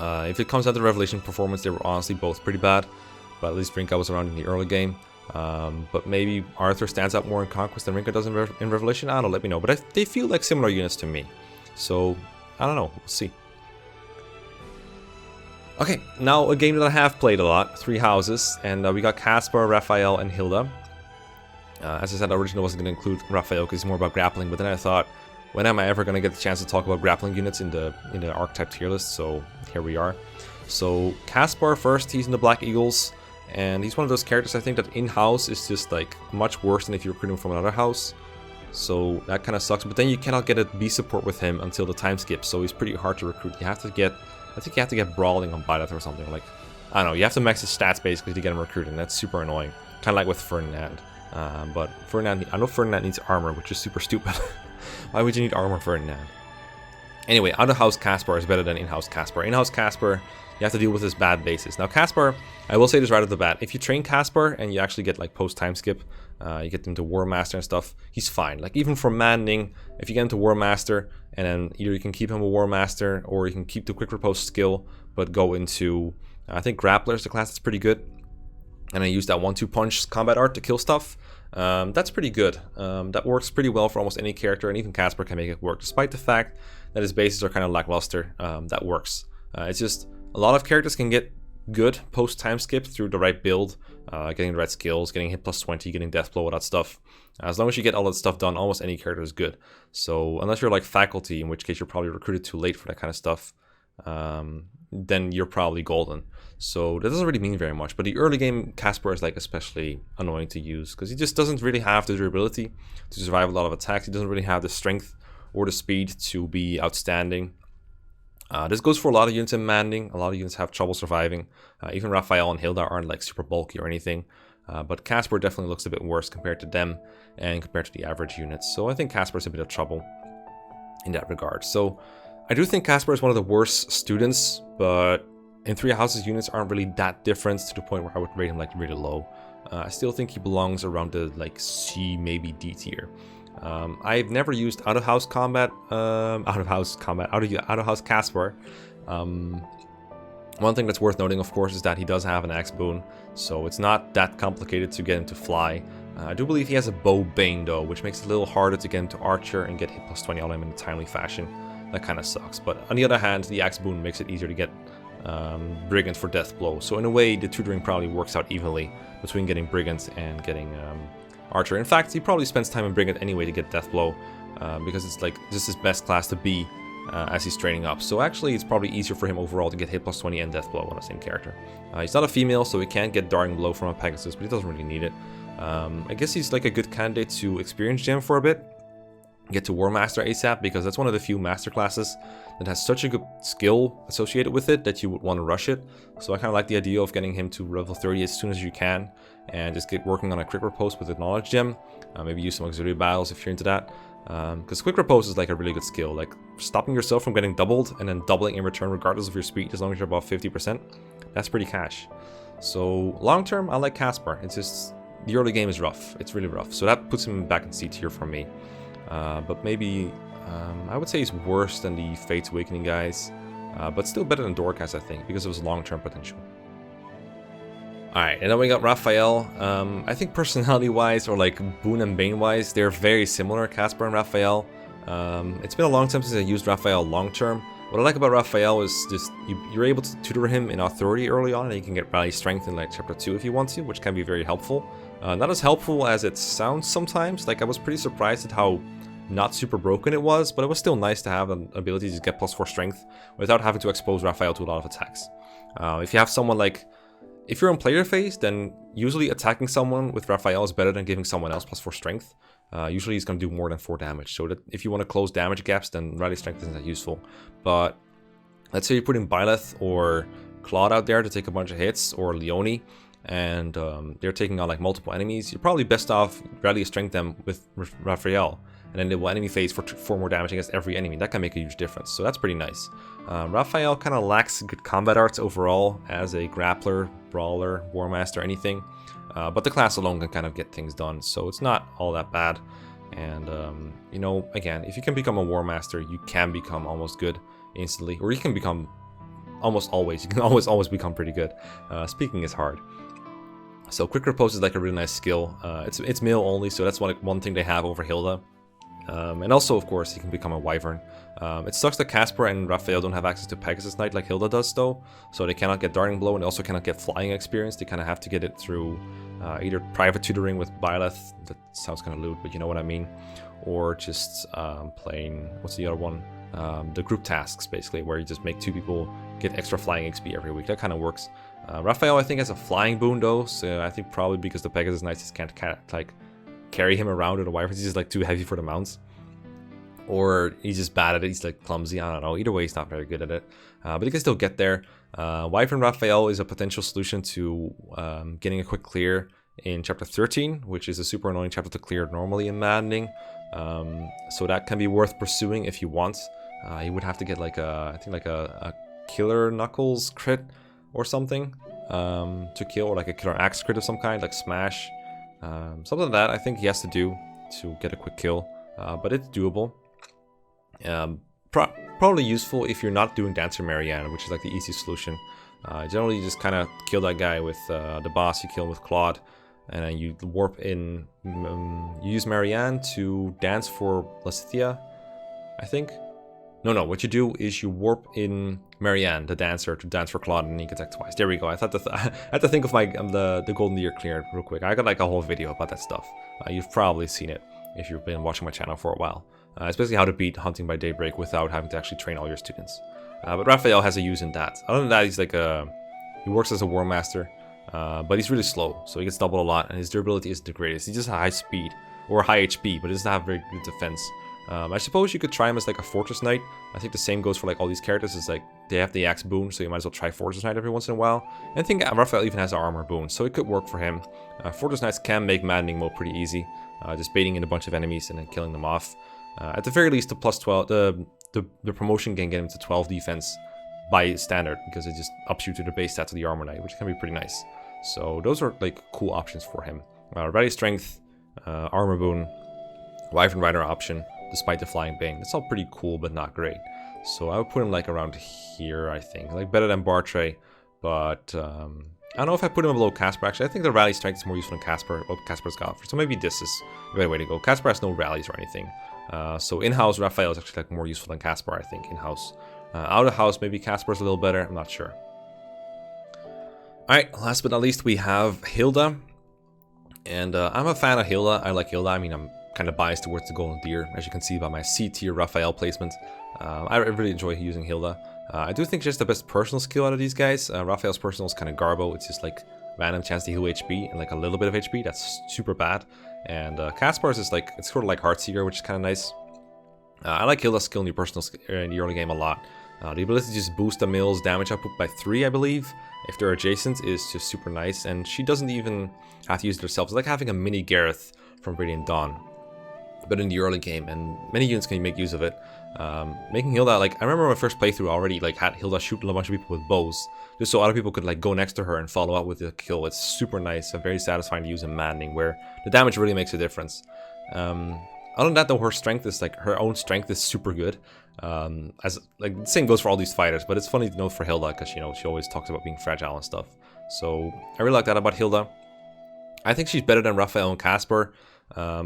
If it comes down to Revelation performance, they were honestly both pretty bad, but at least Rinka was around in the early game. But maybe Arthur stands out more in Conquest than Rinka does in Revelation. I don't know, let me know. But they feel like similar units to me. So, I don't know, we'll see. Okay, now a game that I have played a lot, Three Houses, and we got Caspar, Raphael, and Hilda. As I said, originally I wasn't going to include Raphael because he's more about grappling, but then I thought, when am I ever going to get the chance to talk about grappling units in the archetype tier list? So here we are. So Caspar first, he's in the Black Eagles, and he's one of those characters I think that in-house is just like much worse than if you recruit him from another house. So that kind of sucks, but then you cannot get a B support with him until the time skip, so he's pretty hard to recruit. You have to get, I think you have to get Brawling on Byleth or something, like, I don't know, you have to max his stats basically to get him recruited, and that's super annoying. Kind of like with Ferdinand. But Ferdinand, I know Ferdinand needs armor, which is super stupid. Why would you need armor, Ferdinand? Anyway, out-of-house Caspar is better than in-house Caspar. In-house Caspar, you have to deal with his bad bases. Now Caspar, I will say this right off the bat, if you train Caspar and you actually get like post-time skip, you get him to War Master and stuff, he's fine. Like even for Manding, if you get him to War Master, and then either you can keep him a War Master, or you can keep the Quick Riposte skill, but go into, I think Grappler is the class that's pretty good, and then use that 1-2 punch combat art to kill stuff. That's pretty good. That works pretty well for almost any character, and even Caspar can make it work, despite the fact that his bases are kind of lackluster. That works. It's just a lot of characters can get good post time skip through the right build, getting the right skills, getting hit +20, getting death blow, all that stuff. As long as you get all that stuff done, almost any character is good. So unless you're like faculty, in which case you're probably recruited too late for that kind of stuff, then you're probably golden. So that doesn't really mean very much. But the early game Caspar is like especially annoying to use because he just doesn't really have the durability to survive a lot of attacks. He doesn't really have the strength or the speed to be outstanding. This goes for a lot of units in Manding. A lot of units have trouble surviving. Even Raphael and Hilda aren't like super bulky or anything. But Caspar definitely looks a bit worse compared to them and compared to the average units. So I think Caspar's a bit of trouble in that regard. So I do think Caspar is one of the worst students, but in Three Houses units aren't really that different to the point where I would rate him like really low. I still think he belongs around the like C, maybe D tier. I've never used out-of-house combat, out-of-house Casper. One thing that's worth noting, of course, is that he does have an axe boon, so it's not that complicated to get him to fly. I do believe he has a bow bane though, which makes it a little harder to get him to archer and get hit plus 20 on him in a timely fashion. That kind of sucks. But on the other hand, the axe boon makes it easier to get brigand for death blow. So in a way, the tutoring probably works out evenly between getting brigand and getting archer. In fact, he probably spends time in brigand anyway to get death blow, because it's like just his best class to be as he's training up. So actually, it's probably easier for him overall to get hit plus 20 and death blow on the same character. He's not a female, so he can't get darting blow from a Pegasus, but he doesn't really need it. I guess he's like a good candidate to experience gem for a bit, get to War Master ASAP, because that's one of the few master classes that has such a good skill associated with it that you would want to rush it. So I kind of like the idea of getting him to level 30 as soon as you can, and just get working on a quick riposte with the knowledge gem. Maybe use some auxiliary battles if you're into that, because quick riposte is like a really good skill, like stopping yourself from getting doubled and then doubling in return regardless of your speed, as long as you're above 50%. That's pretty cash. So long term, I like Casper. It's just the early game is rough. It's really rough. So that puts him back in C tier for me. But maybe I would say he's worse than the Fate's Awakening guys, but still better than Dorcas, I think, because of his long-term potential. Alright, and then we got Raphael. I think personality-wise, or like Boon and Bane-wise, they're very similar, Casper and Raphael. It's been a long time since I used Raphael long-term. What I like about Raphael is just you're able to tutor him in authority early on, and you can get rally strength in like chapter 2 if you want to, which can be very helpful. Not as helpful as it sounds sometimes. Like, I was pretty surprised at how not super broken it was, but it was still nice to have an ability to get +4 strength without having to expose Raphael to a lot of attacks. If you have someone like, if you're in player phase, then usually attacking someone with Raphael is better than giving someone else +4 strength. Usually he's going to do more than 4 damage, so that if you want to close damage gaps, then rally strength isn't that useful. But let's say you're putting Byleth or Claude out there to take a bunch of hits, or Leone, and they're taking on like multiple enemies, you're probably best off rally strength them with Raphael, and then they will enemy phase for 4 more damage against every enemy. That can make a huge difference, so that's pretty nice. Raphael kind of lacks good combat arts overall as a grappler, brawler, war master, anything, but the class alone can kind of get things done, so it's not all that bad. And you know, again, if you can become a war master, you can become almost good instantly, or you can become almost always. You can always become pretty good. Speaking is hard. So quick riposte is like a really nice skill. It's male only, so that's one thing they have over Hilda. And also, of course, you can become a wyvern. It sucks that Casper and Raphael don't have access to Pegasus Knight like Hilda does, though. So they cannot get Darting Blow, and they also cannot get flying experience. They kind of have to get it through either private tutoring with Byleth. That sounds kind of lewd, but you know what I mean. Or just playing, what's the other one? The group tasks, basically, where you just make 2 people get extra flying XP every week. That kind of works. Raphael, I think, has a flying boon, though. So I think probably because the Pegasus Knights just can't like carry him around with the wyverns. He's just like too heavy for the mounts, or he's just bad at it. He's like clumsy. I don't know. Either way, he's not very good at it, but he can still get there. Wyvern Raphael is a potential solution to getting a quick clear in chapter 13, which is a super annoying chapter to clear normally in Maddening. So that can be worth pursuing if you want. You would have to get like I think like a Killer Knuckles crit or something to kill, or like a Killer Axe crit of some kind, like Smash. Something like that I think he has to do to get a quick kill, but it's doable. Probably useful if you're not doing Dancer Marianne, which is like the easy solution. Generally you just kind of kill that guy with the boss, you kill him with Claude, and then you warp in, you use Marianne to dance for Lysithea, I think. No, what you do is you warp in Marianne, the dancer, to dance for Claude, and he can attack twice. There we go. I had to think of my the golden deer cleared real quick. I got like a whole video about that stuff. You've probably seen it if you've been watching my channel for a while. It's basically how to beat Hunting by Daybreak without having to actually train all your students. But Raphael has a use in that. Other than that, he's like he works as a war master, but he's really slow, so he gets doubled a lot, and his durability isn't the greatest. He just has high speed or high HP, but he doesn't have very good defense. I suppose you could try him as like a Fortress Knight. I think the same goes for like all these characters. It's like they have the axe boon, so you might as well try Fortress Knight every once in a while. And I think Raphael even has an armor boon, so it could work for him. Fortress Knights can make Maddening mode pretty easy, just baiting in a bunch of enemies and then killing them off. At the very least, the plus 12, the promotion can get him to 12 defense by standard, because it just ups you to the base stats of the Armor Knight, which can be pretty nice. So those are like cool options for him. Rally Strength, Armor Boon, Wyvern Rider option, despite the Flying Bane. It's all pretty cool, but not great. So I would put him like around here, I think. Like better than Bartray, but I don't know if I put him below Casper, actually. I think the rally strength is more useful than Casper, what Casper's got. So maybe this is a better way to go. Casper has no rallies or anything. So in-house, Raphael is actually like more useful than Casper, I think, in-house. Out-of-house, maybe Casper's a little better, I'm not sure. Alright, last but not least, we have Hilda. And I'm a fan of Hilda. I like Hilda. I mean, I'm kind of biased towards the Golden Deer, as you can see by my C-tier Raphael placement. I really enjoy using Hilda. I do think she's the best personal skill out of these guys. Raphael's personal is kind of garbo. It's just like random chance to heal HP and like a little bit of HP. That's super bad. And Casper's is like, it's sort of like Heartseeker, which is kind of nice. I like Hilda's skill in the personal in the early game a lot. The ability to just boost the mill's damage output by 3, I believe, if they're adjacent, is just super nice. And she doesn't even have to use it herself. It's like having a mini Gareth from Radiant Dawn, but in the early game, and many units can make use of it. Making Hilda, like, I remember my first playthrough already, like, had Hilda shoot a bunch of people with bows, just so other people could, like, go next to her and follow up with the kill. It's super nice and very satisfying to use in Maddening, where the damage really makes a difference. Other than that, though, her strength is, like, her own strength is super good. As, like, the same goes for all these fighters, but it's funny to note for Hilda, because, you know, she always talks about being fragile and stuff. So, I really like that about Hilda. I think she's better than Raphael and Casper.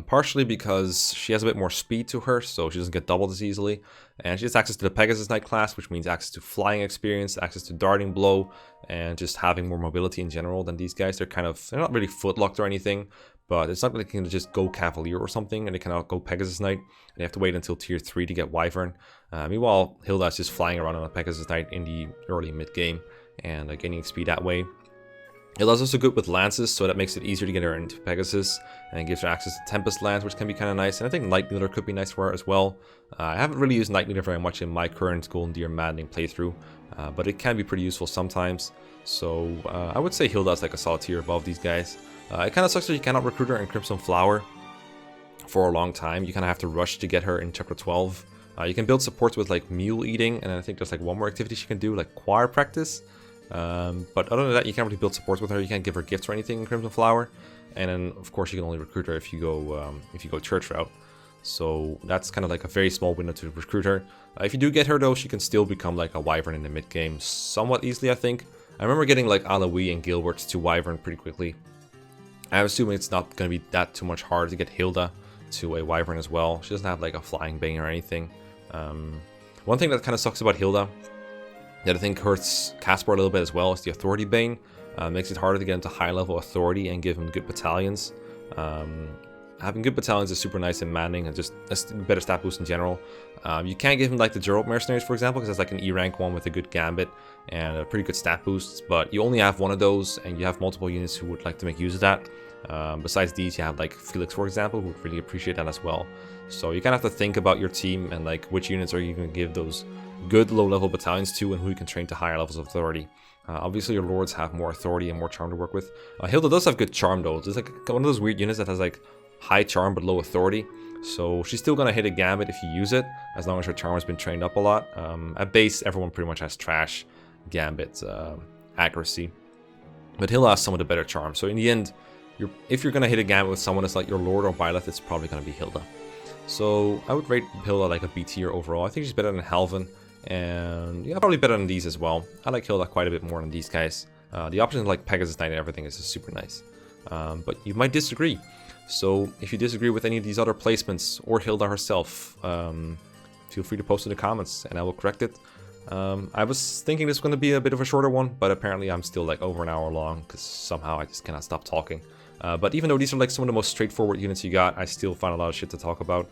Partially because she has a bit more speed to her, so she doesn't get doubled as easily. And she has access to the Pegasus Knight class, which means access to flying experience, access to darting blow, and just having more mobility in general than these guys. They're not really footlocked or anything, but it's not like they can just go Cavalier or something, and they cannot go Pegasus Knight. They have to wait until tier 3 to get Wyvern. Meanwhile, Hilda is just flying around on a Pegasus Knight in the early mid-game, and gaining XP that way. Hilda's also good with lances, so that makes it easier to get her into Pegasus, and gives her access to Tempest Lance, which can be kind of nice. And I think Night Leader could be nice for her as well. I haven't really used Night Leader very much in my current Golden Deer Maddening playthrough, but it can be pretty useful sometimes. So I would say Hilda's like a solid tier above these guys. It kind of sucks that you cannot recruit her in Crimson Flower for a long time. You kind of have to rush to get her in Chapter 12. You can build supports with like Mule Eating, and I think there's like one more activity she can do, like Choir Practice. But other than that, you can't really build supports with her. You can't give her gifts or anything in Crimson Flower, and then of course you can only recruit her if you go church route. So that's kind of like a very small window to recruit her. If you do get her though, she can still become like a Wyvern in the mid game somewhat easily, I think. I remember getting like Aloe and Gilbert to Wyvern pretty quickly. I'm assuming it's not going to be that too much harder to get Hilda to a Wyvern as well. She doesn't have like a Flying Bane or anything. One thing that kind of sucks about Hilda, that I think hurts Casper a little bit as well, is the Authority Bane. Makes it harder to get into high level authority and give him good battalions. Having good battalions is super nice in Maddening, and just a better stat boost in general. You can't give him like the Geralt Mercenaries, for example, because it's like an E rank one with a good gambit and a pretty good stat boosts, but you only have one of those, and you have multiple units who would like to make use of that. Besides these, you have like Felix, for example, who would really appreciate that as well. So you kind of have to think about your team and like which units are you going to give those good low-level battalions to, and who you can train to higher levels of authority. Obviously, your lords have more authority and more charm to work with. Hilda does have good charm though. It's like one of those weird units that has like high charm but low authority. So she's still going to hit a gambit if you use it, as long as her charm has been trained up a lot. At base, everyone pretty much has trash gambit accuracy, but Hilda has some of the better charm. So in the end, if you're going to hit a gambit with someone that's like your lord or Byleth, it's probably going to be Hilda. So I would rate Hilda like a B tier overall. I think she's better than Halvin, and yeah, probably better than these as well. I like Hilda quite a bit more than these guys. The options like Pegasus Knight and everything is just super nice. But you might disagree. So if you disagree with any of these other placements or Hilda herself, feel free to post in the comments and I will correct it. I was thinking this was going to be a bit of a shorter one, but apparently I'm still like over an hour long because somehow I just cannot stop talking. But even though these are like some of the most straightforward units you got, I still find a lot of shit to talk about.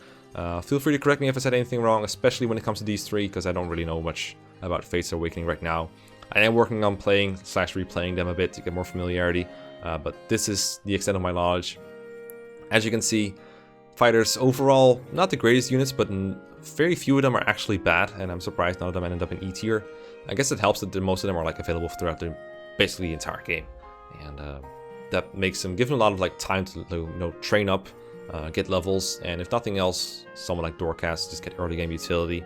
Feel free to correct me if I said anything wrong, especially when it comes to these three, because I don't really know much about Fates Awakening right now. I am working on playing / replaying them a bit to get more familiarity, but this is the extent of my knowledge. As you can see, fighters overall, not the greatest units, but very few of them are actually bad, and I'm surprised none of them ended up in E tier. I guess it helps that most of them are like available throughout basically the entire game, and that makes them, give them a lot of like time to train up, get levels, and if nothing else, someone like Dorcas, just get early game utility,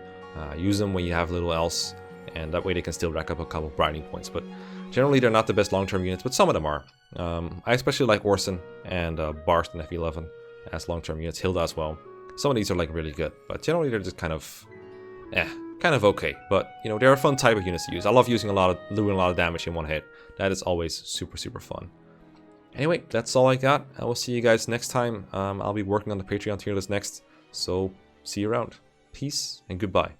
use them when you have little else, and that way they can still rack up a couple of grinding points. But generally they're not the best long-term units, but some of them are. I especially like Orson and Barst and F11 as long-term units, Hilda as well. Some of these are like really good, but generally they're just kind of okay. But you know, they're a fun type of units to use. I love using doing a lot of damage in one hit. That is always super fun. Anyway, that's all I got. I will see you guys next time. I'll be working on the Patreon tier list next, so see you around. Peace and goodbye.